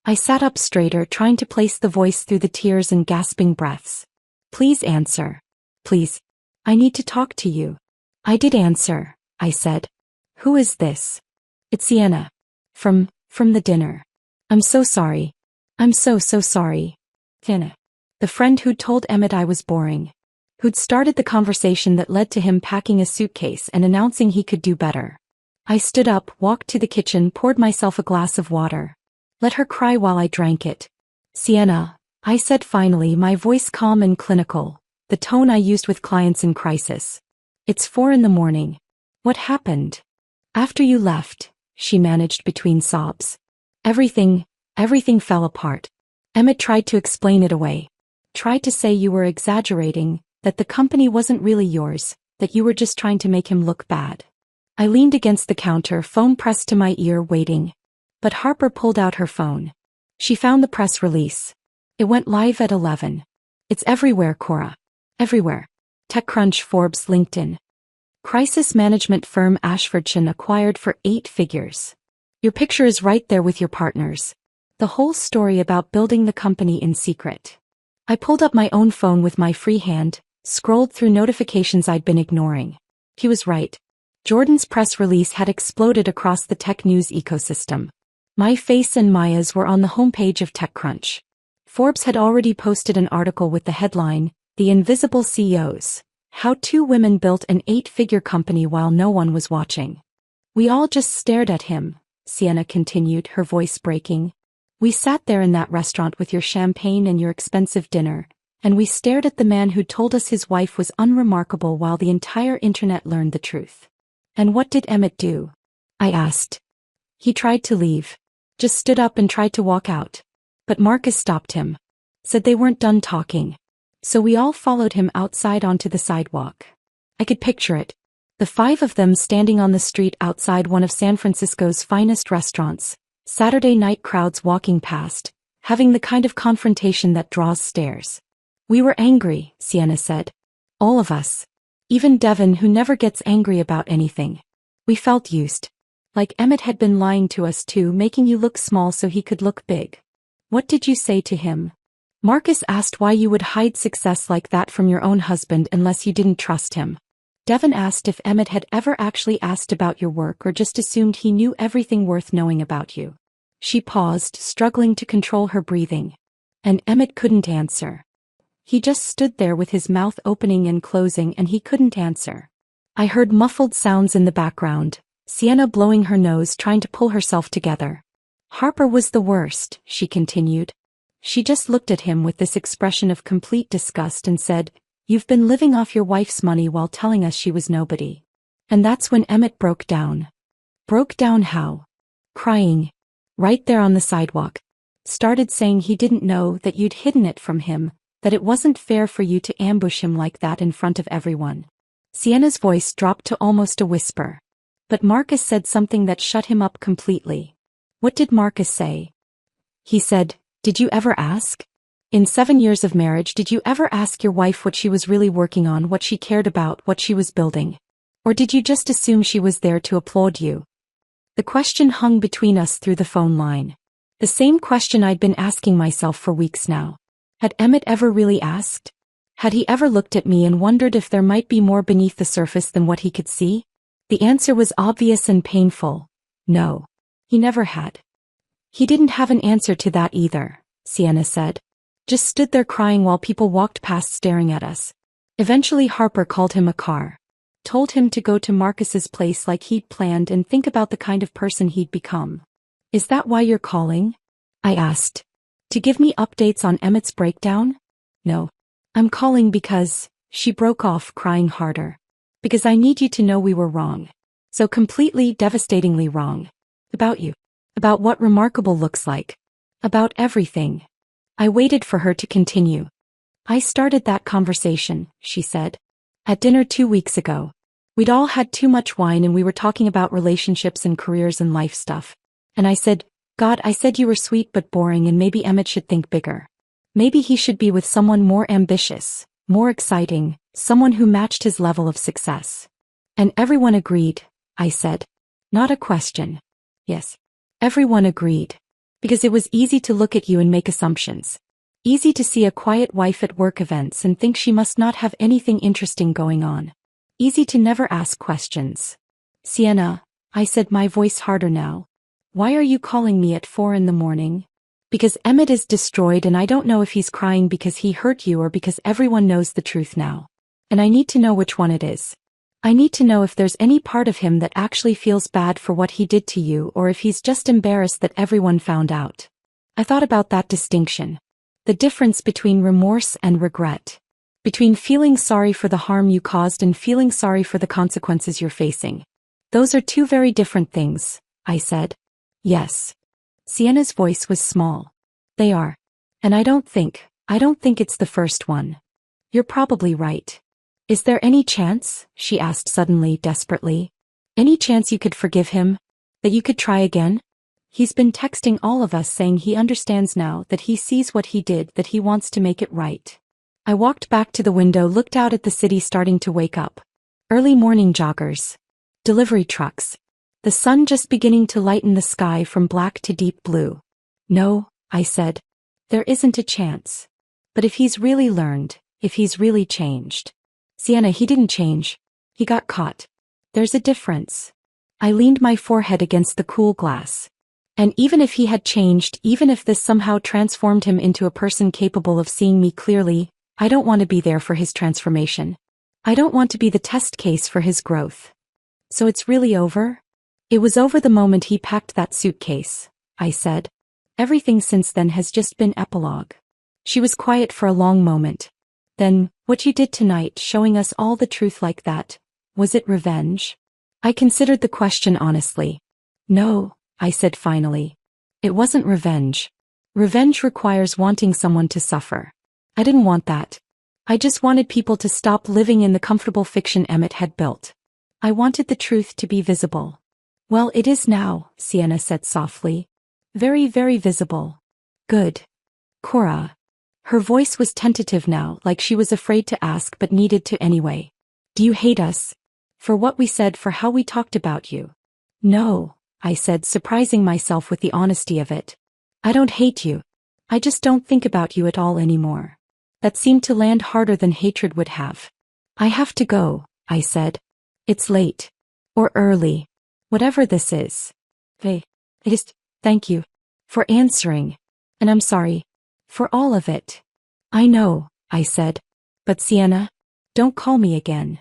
I sat up straighter, trying to place the voice through the tears and gasping breaths. Please answer. Please. I need to talk to you. I did answer, I said. Who is this? It's Sienna. From the dinner. I'm so sorry. I'm so sorry. Sienna. The friend who'd told Emmett I was boring. who'd started the conversation that led to him packing a suitcase and announcing he could do better. I stood up, walked to the kitchen, poured myself a glass of water. Let her cry while I drank it. Sienna, I said finally, my voice calm and clinical, the tone I used with clients in crisis. It's 4 a.m. What happened? After you left, she managed between sobs. Everything fell apart. Emmett tried to explain it away. Tried to say you were exaggerating, that the company wasn't really yours, that you were just trying to make him look bad. I leaned against the counter, phone pressed to my ear, waiting. But Harper pulled out her phone. She found the press release. It went live at 11. It's everywhere, Cora. Everywhere. TechCrunch, Forbes, LinkedIn. Crisis management firm Ashfordshire acquired for 8 figures. Your picture is right there with your partners. The whole story about building the company in secret. I pulled up my own phone with my free hand, scrolled through notifications I'd been ignoring. He was right. Jordan's press release had exploded across the tech news ecosystem. My face and Maya's were on the homepage of TechCrunch. Forbes had already posted an article with the headline, The Invisible CEOs. How 2 women built an 8-figure company while no one was watching. We all just stared at him, Sienna continued, her voice breaking. We sat there in that restaurant with your champagne and your expensive dinner, and we stared at the man who told us his wife was unremarkable while the entire internet learned the truth. And what did Emmett do? I asked. He tried to leave. Just stood up and tried to walk out. But Marcus stopped him. Said they weren't done talking. So we all followed him outside onto the sidewalk. I could picture it. The 5 of them standing on the street outside one of San Francisco's finest restaurants. Saturday night crowds walking past, having the kind of confrontation that draws stares. We were angry, Sienna said. All of us. Even Devin, who never gets angry about anything. We felt used. Like Emmett had been lying to us too, making you look small so he could look big. What did you say to him? Marcus asked why you would hide success like that from your own husband unless you didn't trust him. Devin asked if Emmett had ever actually asked about your work or just assumed he knew everything worth knowing about you. She paused, struggling to control her breathing. And Emmett couldn't answer. He just stood there with his mouth opening and closing, and he couldn't answer. I heard muffled sounds in the background, Sienna blowing her nose, trying to pull herself together. Harper was the worst, she continued. She just looked at him with this expression of complete disgust and said, You've been living off your wife's money while telling us she was nobody. And that's when Emmett broke down. Broke down how? Crying. Right there on the sidewalk. Started saying he didn't know that you'd hidden it from him, that it wasn't fair for you to ambush him like that in front of everyone. Sienna's voice dropped to almost a whisper. But Marcus said something that shut him up completely. What did Marcus say? He said, Did you ever ask? In 7 years of marriage, did you ever ask your wife what she was really working on, what she cared about, what she was building? Or did you just assume she was there to applaud you? The question hung between us through the phone line. The same question I'd been asking myself for weeks now. Had Emmett ever really asked? Had he ever looked at me and wondered if there might be more beneath the surface than what he could see? The answer was obvious and painful. No. He never had. He didn't have an answer to that either, Sienna said. Just stood there crying while people walked past staring at us. Eventually Harper called him a car. Told him to go to Marcus's place like he'd planned and think about the kind of person he'd become. Is that why you're calling? I asked. To give me updates on Emmett's breakdown? No. I'm calling because, she broke off, crying harder. Because I need you to know we were wrong. So completely, devastatingly wrong. About you. About what remarkable looks like. About everything. I waited for her to continue. I started that conversation, she said. At dinner 2 weeks ago. We'd all had too much wine and we were talking about relationships and careers and life stuff. And I said, God, I said you were sweet but boring and maybe Emmett should think bigger. Maybe he should be with someone more ambitious, more exciting, someone who matched his level of success. And everyone agreed, I said. Not a question. Yes. Everyone agreed. Because it was easy to look at you and make assumptions. Easy to see a quiet wife at work events and think she must not have anything interesting going on. Easy to never ask questions. Sienna, I said, my voice harder now. Why are you calling me at 4 a.m? Because Emmett is destroyed and I don't know if he's crying because he hurt you or because everyone knows the truth now. And I need to know which one it is. I need to know if there's any part of him that actually feels bad for what he did to you or if he's just embarrassed that everyone found out. I thought about that distinction. The difference between remorse and regret. Between feeling sorry for the harm you caused and feeling sorry for the consequences you're facing. Those are two very different things, I said. Yes. Sienna's voice was small. They are. And I don't think it's the first one. You're probably right. Is there any chance, she asked suddenly, desperately, any chance you could forgive him? That you could try again? He's been texting all of us saying he understands now, that he sees what he did, that he wants to make it right. I walked back to the window, looked out at the city starting to wake up. Early morning joggers. Delivery trucks. The sun just beginning to lighten the sky from black to deep blue. No, I said. There isn't a chance. But if he's really learned, if he's really changed. Sienna, he didn't change. He got caught. There's a difference. I leaned my forehead against the cool glass. And even if he had changed, even if this somehow transformed him into a person capable of seeing me clearly, I don't want to be there for his transformation. I don't want to be the test case for his growth. So it's really over? It was over the moment he packed that suitcase, I said. Everything since then has just been epilogue. She was quiet for a long moment. Then, what you did tonight, showing us all the truth like that, was it revenge? I considered the question honestly. No, I said finally. It wasn't revenge. Revenge requires wanting someone to suffer. I didn't want that. I just wanted people to stop living in the comfortable fiction Emmett had built. I wanted the truth to be visible. Well, it is now, Sienna said softly. Very, very visible. Good. Cora. Her voice was tentative now, like she was afraid to ask but needed to anyway. Do you hate us? For what we said, for how we talked about you? No, I said, surprising myself with the honesty of it. I don't hate you. I just don't think about you at all anymore. That seemed to land harder than hatred would have. I have to go, I said. It's late. Or early. Whatever this is. It is. Thank you. For answering. And I'm sorry. For all of it. I know, I said. But Sienna, don't call me again.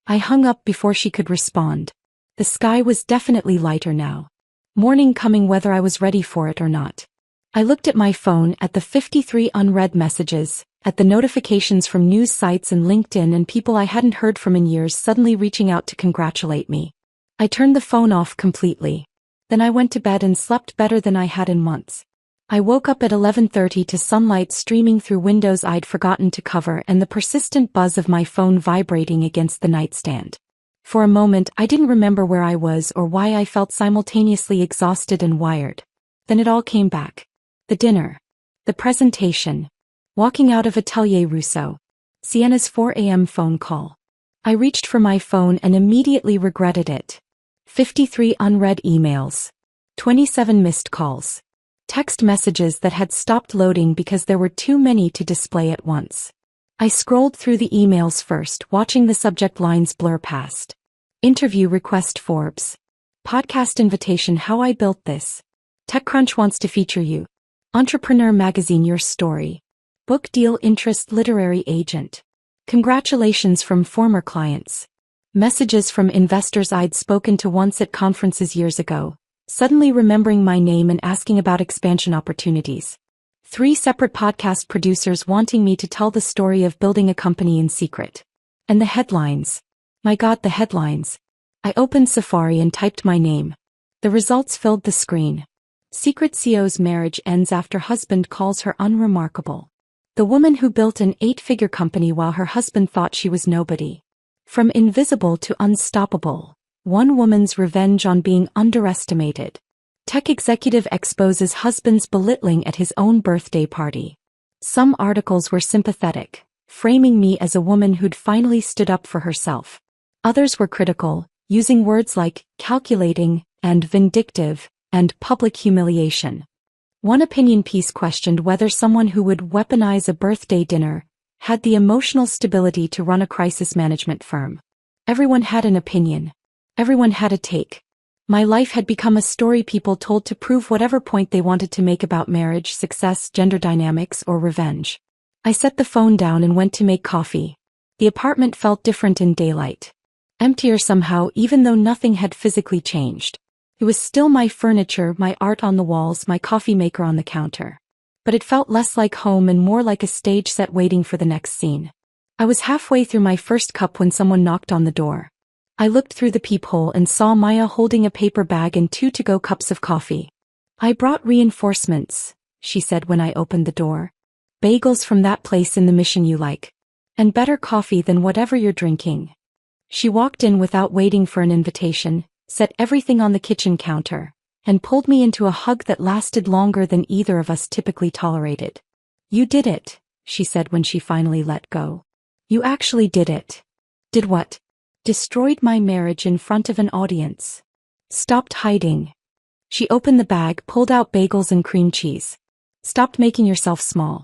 I hung up before she could respond. The sky was definitely lighter now. Morning coming whether I was ready for it or not. I looked at my phone, at the 53 unread messages, at the notifications from news sites and LinkedIn and people I hadn't heard from in years suddenly reaching out to congratulate me. I turned the phone off completely. Then I went to bed and slept better than I had in months. I woke up at 11:30 to sunlight streaming through windows I'd forgotten to cover and the persistent buzz of my phone vibrating against the nightstand. For a moment I didn't remember where I was or why I felt simultaneously exhausted and wired. Then it all came back. The dinner. The presentation. Walking out of Atelier Rousseau. Sienna's 4 a.m. phone call. I reached for my phone and immediately regretted it. 53 unread emails. 27 missed calls. Text messages that had stopped loading because there were too many to display at once. I scrolled through the emails first, watching the subject lines blur past. Interview request Forbes. Podcast invitation How I Built This. TechCrunch wants to feature you. Entrepreneur Magazine Your Story. Book deal interest literary agent. Congratulations from former clients. Messages from investors I'd spoken to once at conferences years ago, suddenly remembering my name and asking about expansion opportunities. 3 separate podcast producers wanting me to tell the story of building a company in secret. And the headlines. My God, the headlines. I opened Safari and typed my name. The results filled the screen. Secret CEO's marriage ends after husband calls her unremarkable. The woman who built an 8-figure company while her husband thought she was nobody. From invisible to unstoppable. One woman's revenge on being underestimated. Tech executive exposes husband's belittling at his own birthday party. Some articles were sympathetic, framing me as a woman who'd finally stood up for herself. Others were critical, using words like calculating and vindictive and public humiliation. One opinion piece questioned whether someone who would weaponize a birthday dinner had the emotional stability to run a crisis management firm. Everyone had an opinion. Everyone had a take. My life had become a story people told to prove whatever point they wanted to make about marriage, success, gender dynamics, or revenge. I set the phone down and went to make coffee. The apartment felt different in daylight. Emptier somehow, even though nothing had physically changed. It was still my furniture, my art on the walls, my coffee maker on the counter. But it felt less like home and more like a stage set waiting for the next scene. I was halfway through my first cup when someone knocked on the door. I looked through the peephole and saw Maya holding a paper bag and 2 to-go cups of coffee. "I brought reinforcements," she said when I opened the door. "Bagels from that place in the Mission you like. And better coffee than whatever you're drinking." She walked in without waiting for an invitation, set everything on the kitchen counter, and pulled me into a hug that lasted longer than either of us typically tolerated. "You did it," she said when she finally let go. "You actually did it." "Did what?" "Destroyed my marriage in front of an audience." "Stopped hiding." She opened the bag, pulled out bagels and cream cheese. "Stopped making yourself small.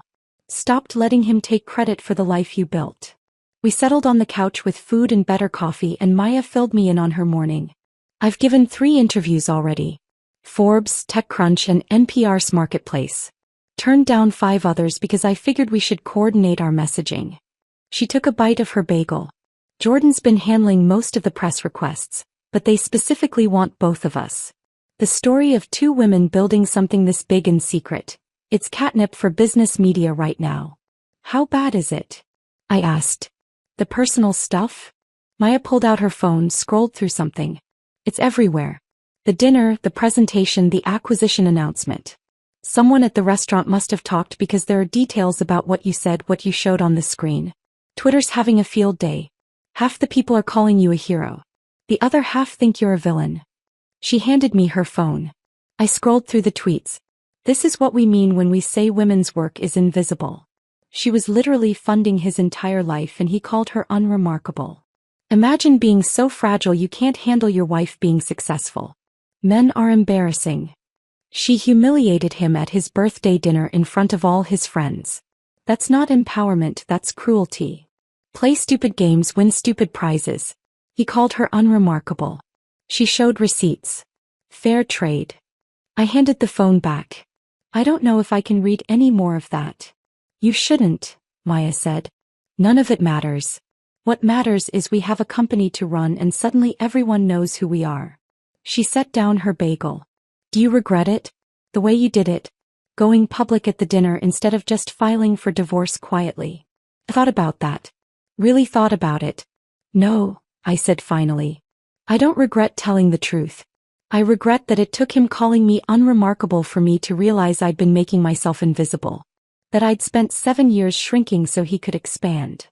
Stopped letting him take credit for the life you built." We settled on the couch with food and better coffee, and Maya filled me in on her morning. "I've given 3 interviews already. Forbes, TechCrunch, and NPR's Marketplace. Turned down 5 others because I figured we should coordinate our messaging." She took a bite of her bagel. "Jordan's been handling most of the press requests, but they specifically want both of us. The story of 2 women building something this big in secret. It's catnip for business media right now." "How bad is it?" I asked. "The personal stuff?" Maya pulled out her phone, scrolled through something. "It's everywhere. The dinner, the presentation, the acquisition announcement. Someone at the restaurant must have talked because there are details about what you said, what you showed on the screen. Twitter's having a field day. Half the people are calling you a hero. The other half think you're a villain." She handed me her phone. I scrolled through the tweets. "This is what we mean when we say women's work is invisible." She was literally funding his entire life and he called her unremarkable. Imagine being so fragile you can't handle your wife being successful. Men are embarrassing. She humiliated him at his birthday dinner in front of all his friends. That's not empowerment, that's cruelty. Play stupid games, win stupid prizes. He called her unremarkable. She showed receipts. Fair trade. I handed the phone back. "I don't know if I can read any more of that." "You shouldn't," Maya said. "None of it matters. What matters is we have a company to run and suddenly everyone knows who we are." She set down her bagel. "Do you regret it? The way you did it? Going public at the dinner instead of just filing for divorce quietly?" "I thought about that. Really thought about it." "No," I said finally. "I don't regret telling the truth. I regret that it took him calling me unremarkable for me to realize I'd been making myself invisible. That I'd spent 7 years shrinking so he could expand."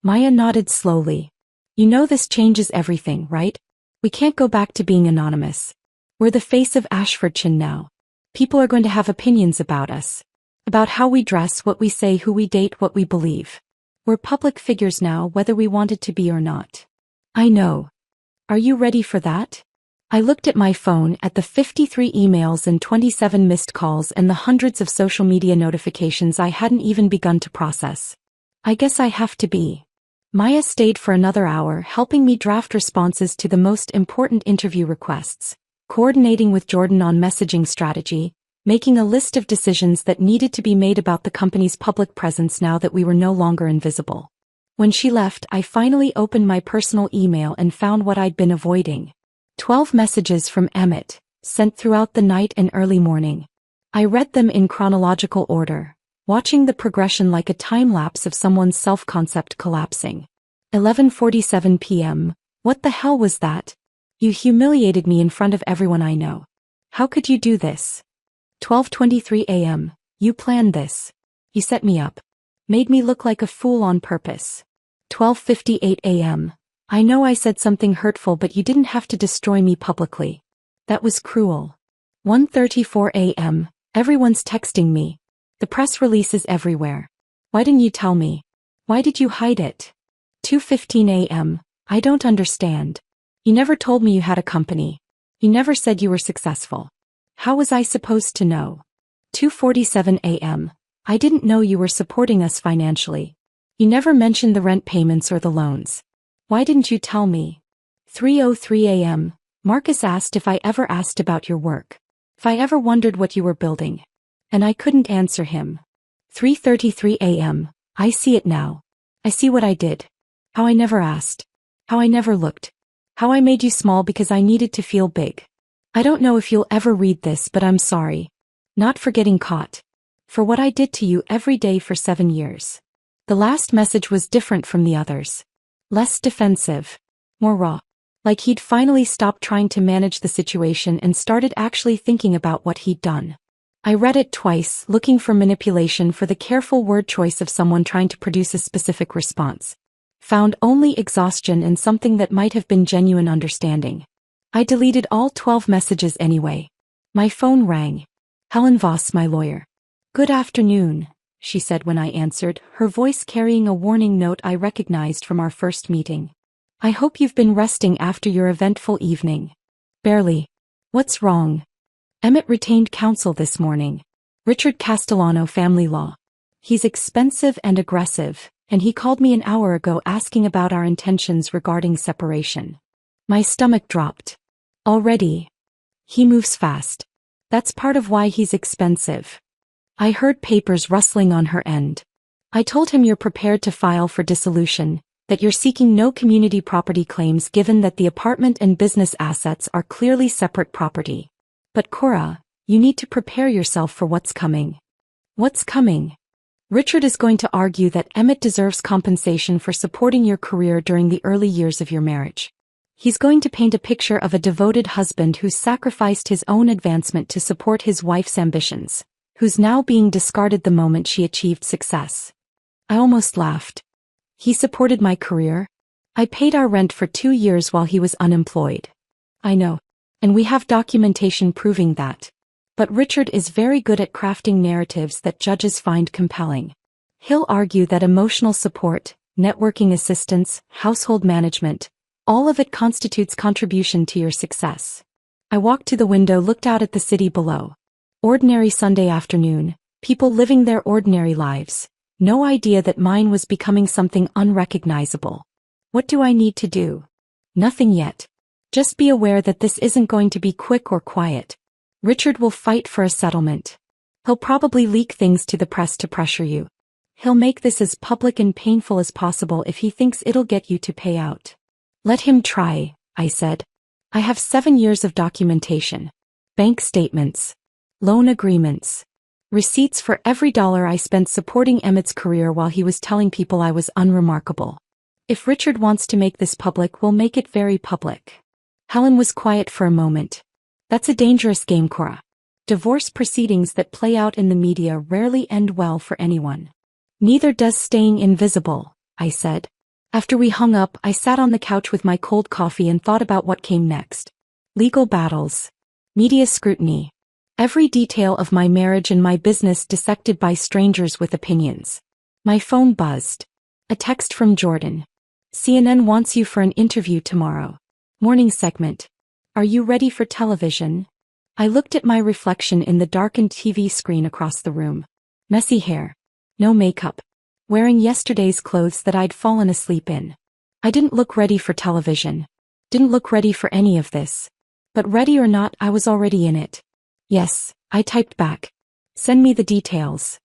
Maya nodded slowly. "You know this changes everything, right? We can't go back to being anonymous. We're the face of Ashfordshire now. People are going to have opinions about us. About how we dress, what we say, who we date, what we believe. We're public figures now, whether we wanted to be or not." "I know. Are you ready for that?" I looked at my phone, at the 53 emails and 27 missed calls and the hundreds of social media notifications I hadn't even begun to process. "I guess I have to be." Maya stayed for another hour, helping me draft responses to the most important interview requests, coordinating with Jordan on messaging strategy, making a list of decisions that needed to be made about the company's public presence now that we were no longer invisible. When she left, I finally opened my personal email and found what I'd been avoiding. 12 messages from Emmett, sent throughout the night and early morning. I read them in chronological order, watching the progression like a time-lapse of someone's self-concept collapsing. 11:47 p.m. "What the hell was that? You humiliated me in front of everyone I know. How could you do this?" 12:23 a.m. "You planned this. You set me up. Made me look like a fool on purpose." 12:58 a.m. "I know I said something hurtful, but you didn't have to destroy me publicly. That was cruel." 1:34 a.m. "Everyone's texting me. The press release is everywhere. Why didn't you tell me? Why did you hide it?" 2:15 a.m. "I don't understand. You never told me you had a company. You never said you were successful. How was I supposed to know?" 2:47 a.m. "I didn't know you were supporting us financially. You never mentioned the rent payments or the loans. Why didn't you tell me?" 3:03 a.m. "Marcus asked if I ever asked about your work. If I ever wondered what you were building. And I couldn't answer him." 3:33 a.m. "I see it now. I see what I did. How I never asked. How I never looked. How I made you small because I needed to feel big. I don't know if you'll ever read this, but I'm sorry. Not for getting caught. For what I did to you every day for 7 years. The last message was different from the others. Less defensive. More raw. Like he'd finally stopped trying to manage the situation and started actually thinking about what he'd done. I read it twice, looking for manipulation, for the careful word choice of someone trying to produce a specific response. Found only exhaustion and something that might have been genuine understanding. I deleted all 12 messages anyway. My phone rang. Helen Voss, my lawyer. Good afternoon, she said when I answered, her voice carrying a warning note I recognized from our first meeting. I hope you've been resting after your eventful evening. Barely. What's wrong? Emmett retained counsel this morning. Richard Castellano, family law. He's expensive and aggressive, and he called me an hour ago asking about our intentions regarding separation. My stomach dropped. Already. He moves fast. That's part of why he's expensive. I heard papers rustling on her end. I told him you're prepared to file for dissolution, that you're seeking no community property claims given that the apartment and business assets are clearly separate property. But Cora, you need to prepare yourself for what's coming. What's coming? Richard is going to argue that Emmett deserves compensation for supporting your career during the early years of your marriage. He's going to paint a picture of a devoted husband who sacrificed his own advancement to support his wife's ambitions, who's now being discarded the moment she achieved success. I almost laughed. He supported my career? I paid our rent for 2 years while he was unemployed. I know. And we have documentation proving that. But Richard is very good at crafting narratives that judges find compelling. He'll argue that emotional support, networking assistance, household management, all of it constitutes contribution to your success. I walked to the window, looked out at the city below. Ordinary Sunday afternoon, people living their ordinary lives. No idea that mine was becoming something unrecognizable. What do I need to do? Nothing yet. Just be aware that this isn't going to be quick or quiet. Richard will fight for a settlement. He'll probably leak things to the press to pressure you. He'll make this as public and painful as possible if he thinks it'll get you to pay out. Let him try, I said. I have 7 years of documentation. Bank statements. Loan agreements. Receipts for every dollar I spent supporting Emmett's career while he was telling people I was unremarkable. If Richard wants to make this public, we'll make it very public. Helen was quiet for a moment. That's a dangerous game, Cora. Divorce proceedings that play out in the media rarely end well for anyone. Neither does staying invisible, I said. After we hung up, I sat on the couch with my cold coffee and thought about what came next. Legal battles. Media scrutiny. Every detail of my marriage and my business dissected by strangers with opinions. My phone buzzed. A text from Jordan. CNN wants you for an interview tomorrow. Morning segment. Are you ready for television? I looked at my reflection in the darkened TV screen across the room. Messy hair. No makeup. Wearing yesterday's clothes that I'd fallen asleep in. I didn't look ready for television. Didn't look ready for any of this. But ready or not, I was already in it. Yes, I typed back. Send me the details.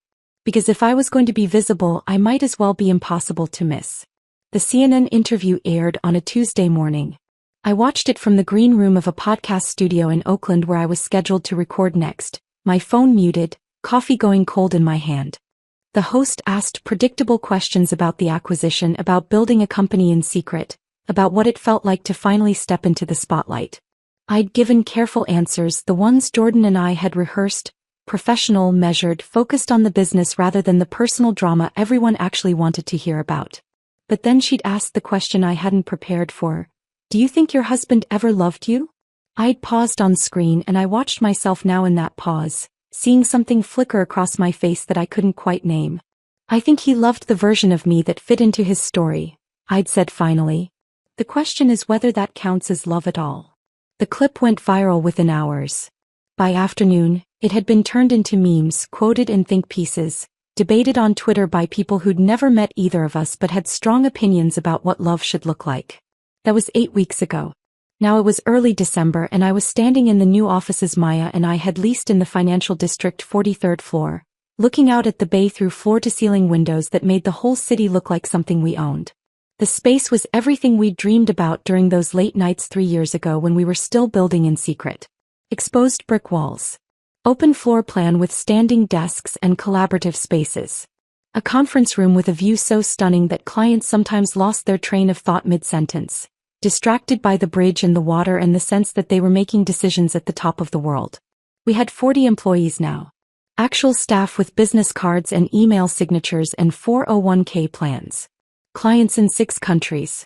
Because if I was going to be visible, I might as well be impossible to miss. The CNN interview aired on a Tuesday morning. I watched it from the green room of a podcast studio in Oakland where I was scheduled to record next, my phone muted, coffee going cold in my hand. The host asked predictable questions about the acquisition, about building a company in secret, about what it felt like to finally step into the spotlight. I'd given careful answers, the ones Jordan and I had rehearsed, professional, measured, focused on the business rather than the personal drama everyone actually wanted to hear about. But then she'd asked the question I hadn't prepared for. Do you think your husband ever loved you? I'd paused on screen and I watched myself now in that pause, seeing something flicker across my face that I couldn't quite name. I think he loved the version of me that fit into his story, I'd said finally. The question is whether that counts as love at all. The clip went viral within hours. By afternoon, it had been turned into memes, quoted in think pieces, debated on Twitter by people who'd never met either of us but had strong opinions about what love should look like. That was 8 weeks ago. Now it was early December and I was standing in the new offices Maya and I had leased in the financial district 43rd floor, looking out at the bay through floor-to-ceiling windows that made the whole city look like something we owned. The space was everything we'd dreamed about during those late nights 3 years ago when we were still building in secret. Exposed brick walls. Open floor plan with standing desks and collaborative spaces. A conference room with a view so stunning that clients sometimes lost their train of thought mid-sentence, distracted by the bridge and the water and the sense that they were making decisions at the top of the world. We had 40 employees now. Actual staff with business cards and email signatures and 401k plans. Clients in 6 countries.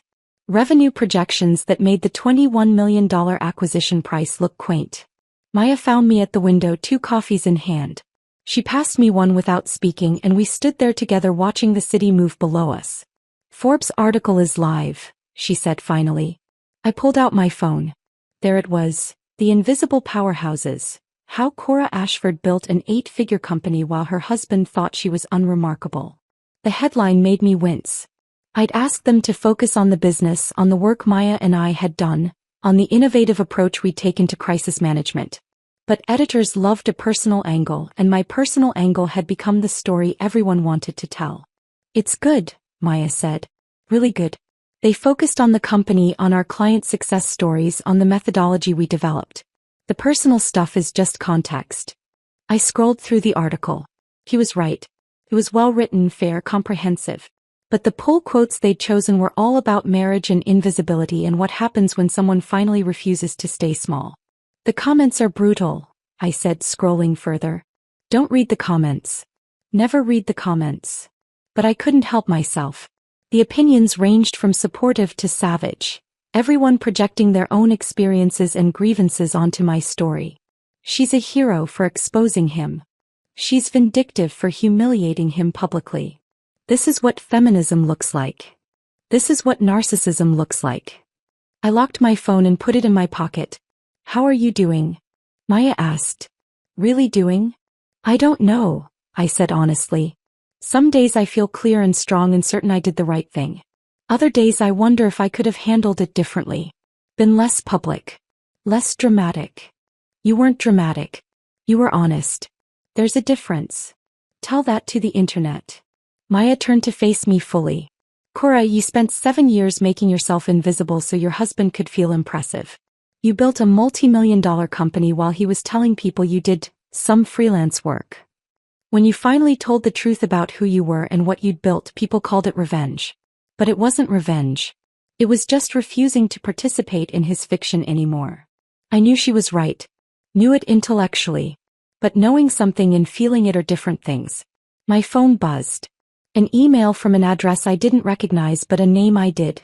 Revenue projections that made the $21 million acquisition price look quaint. Maya found me at the window, 2 coffees in hand. She passed me one without speaking, and we stood there together watching the city move below us. Forbes article is live, she said finally. I pulled out my phone. There it was, The Invisible Powerhouses. How Cora Ashford built an 8-figure company while her husband thought she was unremarkable. The headline made me wince. I'd asked them to focus on the business, on the work Maya and I had done, on the innovative approach we'd taken to crisis management. But editors loved a personal angle, and my personal angle had become the story everyone wanted to tell. It's good, Maya said. Really good. They focused on the company, on our client success stories, on the methodology we developed. The personal stuff is just context. I scrolled through the article. He was right. It was well written, fair, comprehensive. But the pull quotes they'd chosen were all about marriage and invisibility and what happens when someone finally refuses to stay small. The comments are brutal, I said, scrolling further. Don't read the comments. Never read the comments. But I couldn't help myself. The opinions ranged from supportive to savage, everyone projecting their own experiences and grievances onto my story. She's a hero for exposing him. She's vindictive for humiliating him publicly. This is what feminism looks like. This is what narcissism looks like. I locked my phone and put it in my pocket. How are you doing? Maya asked. Really doing? I don't know, I said honestly. Some days I feel clear and strong and certain I did the right thing. Other days I wonder if I could have handled it differently. Been less public. Less dramatic. You weren't dramatic. You were honest. There's a difference. Tell that to the internet. Maya turned to face me fully. Cora, you spent 7 years making yourself invisible so your husband could feel impressive. You built a multi-million-dollar company while he was telling people you did some freelance work. When you finally told the truth about who you were and what you'd built, people called it revenge. But it wasn't revenge. It was just refusing to participate in his fiction anymore. I knew she was right. Knew it intellectually. But knowing something and feeling it are different things. My phone buzzed. An email from an address I didn't recognize but a name I did.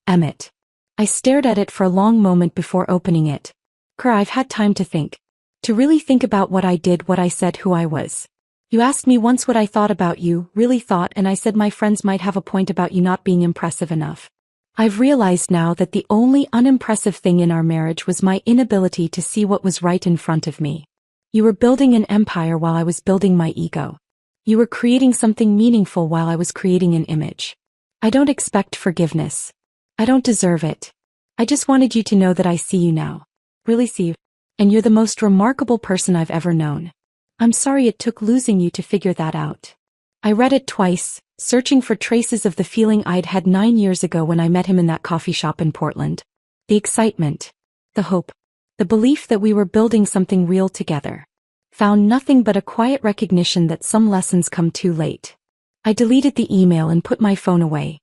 Emmett. I stared at it for a long moment before opening it. Cora, I've had time to think. To really think about what I did, what I said, who I was. You asked me once what I thought about you, really thought, and I said my friends might have a point about you not being impressive enough. I've realized now that the only unimpressive thing in our marriage was my inability to see what was right in front of me. You were building an empire while I was building my ego. You were creating something meaningful while I was creating an image. I don't expect forgiveness. I don't deserve it. I just wanted you to know that I see you now. Really see you. And you're the most remarkable person I've ever known. I'm sorry it took losing you to figure that out. I read it twice, searching for traces of the feeling I'd had 9 years ago when I met him in that coffee shop in Portland. The excitement. The hope. The belief that we were building something real together. Found nothing but a quiet recognition that some lessons come too late. I deleted the email and put my phone away.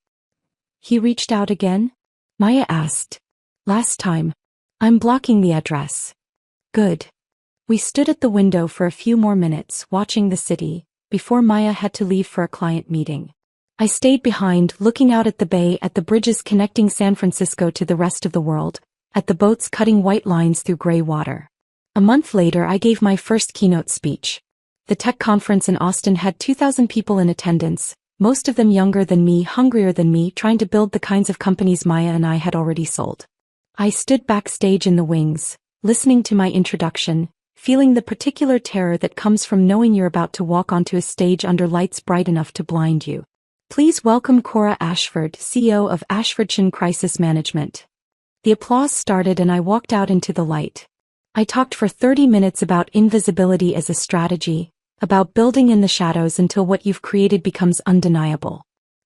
He reached out again? Maya asked. Last time. I'm blocking the address. Good. We stood at the window for a few more minutes, watching the city, before Maya had to leave for a client meeting. I stayed behind, looking out at the bay, at the bridges connecting San Francisco to the rest of the world, at the boats cutting white lines through gray water. A month later I gave my first keynote speech. The tech conference in Austin had 2,000 people in attendance, most of them younger than me, hungrier than me, trying to build the kinds of companies Maya and I had already sold. I stood backstage in the wings, listening to my introduction, feeling the particular terror that comes from knowing you're about to walk onto a stage under lights bright enough to blind you. Please welcome Cora Ashford, CEO of Ashfordshire Crisis Management. The applause started and I walked out into the light. I talked for 30 minutes about invisibility as a strategy, about building in the shadows until what you've created becomes undeniable.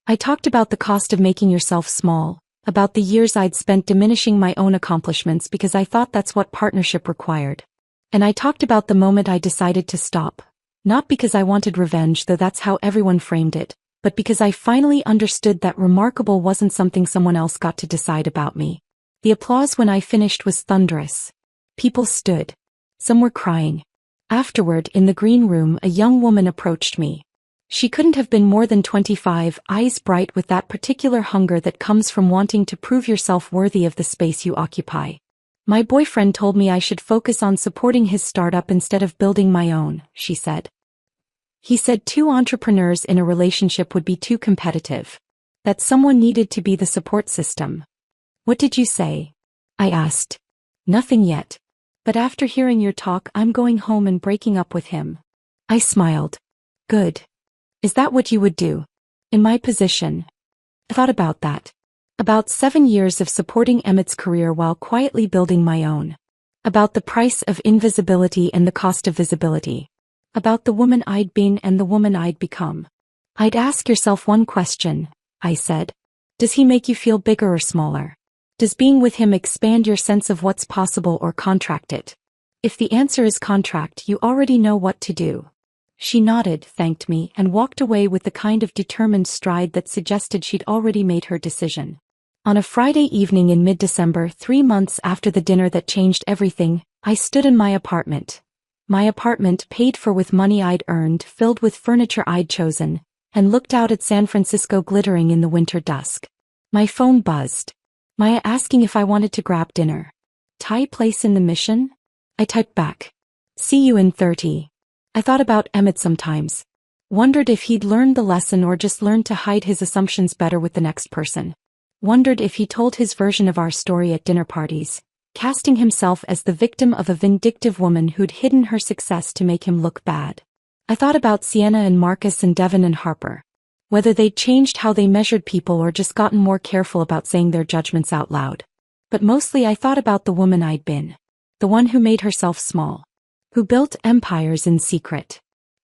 I talked about the cost of making yourself small, about the years I'd spent diminishing my own accomplishments because I thought that's what partnership required. And I talked about the moment I decided to stop. Not because I wanted revenge, though that's how everyone framed it, but because I finally understood that remarkable wasn't something someone else got to decide about me. The applause when I finished was thunderous. People stood. Some were crying. Afterward, in the green room, a young woman approached me. She couldn't have been more than 25, eyes bright with that particular hunger that comes from wanting to prove yourself worthy of the space you occupy. My boyfriend told me I should focus on supporting his startup instead of building my own, she said. He said two entrepreneurs in a relationship would be too competitive. That someone needed to be the support system. What did you say? I asked. Nothing yet. But after hearing your talk, I'm going home and breaking up with him. I smiled. Good. Is that what you would do? In my position? I thought about that. About 7 years of supporting Emmett's career while quietly building my own. About the price of invisibility and the cost of visibility. About the woman I'd been and the woman I'd become. I'd ask yourself one question, I said. Does he make you feel bigger or smaller? Does being with him expand your sense of what's possible or contract it? If the answer is contract, you already know what to do. She nodded, thanked me, and walked away with the kind of determined stride that suggested she'd already made her decision. On a Friday evening in mid-December, 3 months after the dinner that changed everything, I stood in my apartment. My apartment, paid for with money I'd earned, filled with furniture I'd chosen, and looked out at San Francisco glittering in the winter dusk. My phone buzzed. Maya asking if I wanted to grab dinner. Thai place in the Mission? I typed back. See you in 30. I thought about Emmett sometimes. Wondered if he'd learned the lesson or just learned to hide his assumptions better with the next person. Wondered if he told his version of our story at dinner parties, casting himself as the victim of a vindictive woman who'd hidden her success to make him look bad. I thought about Sienna and Marcus and Devin and Harper. Whether they'd changed how they measured people or just gotten more careful about saying their judgments out loud. But mostly I thought about the woman I'd been. The one who made herself small. Who built empires in secret.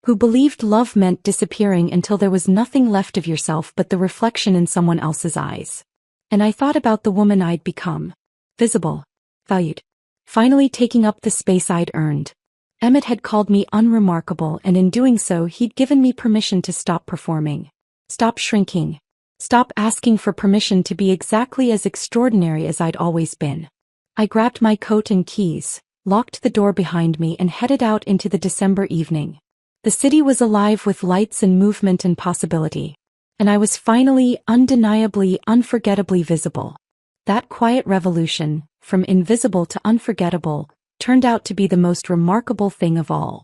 Who believed love meant disappearing until there was nothing left of yourself but the reflection in someone else's eyes. And I thought about the woman I'd become. Visible. Valued. Finally taking up the space I'd earned. Emmett had called me unremarkable, and in doing so he'd given me permission to stop performing. Stop shrinking. Stop asking for permission to be exactly as extraordinary as I'd always been. I grabbed my coat and keys, locked the door behind me, and headed out into the December evening. The city was alive with lights and movement and possibility. And I was finally, undeniably, unforgettably visible. That quiet revolution, from invisible to unforgettable, turned out to be the most remarkable thing of all.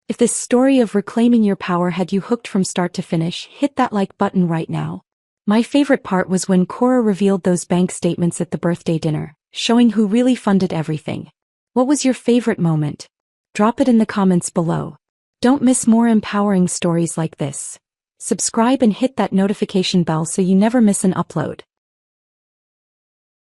If this story of reclaiming your power had you hooked from start to finish, hit that like button right now. My favorite part was when Cora revealed those bank statements at the birthday dinner, showing who really funded everything. What was your favorite moment? Drop it in the comments below. Don't miss more empowering stories like this. Subscribe and hit that notification bell so you never miss an upload.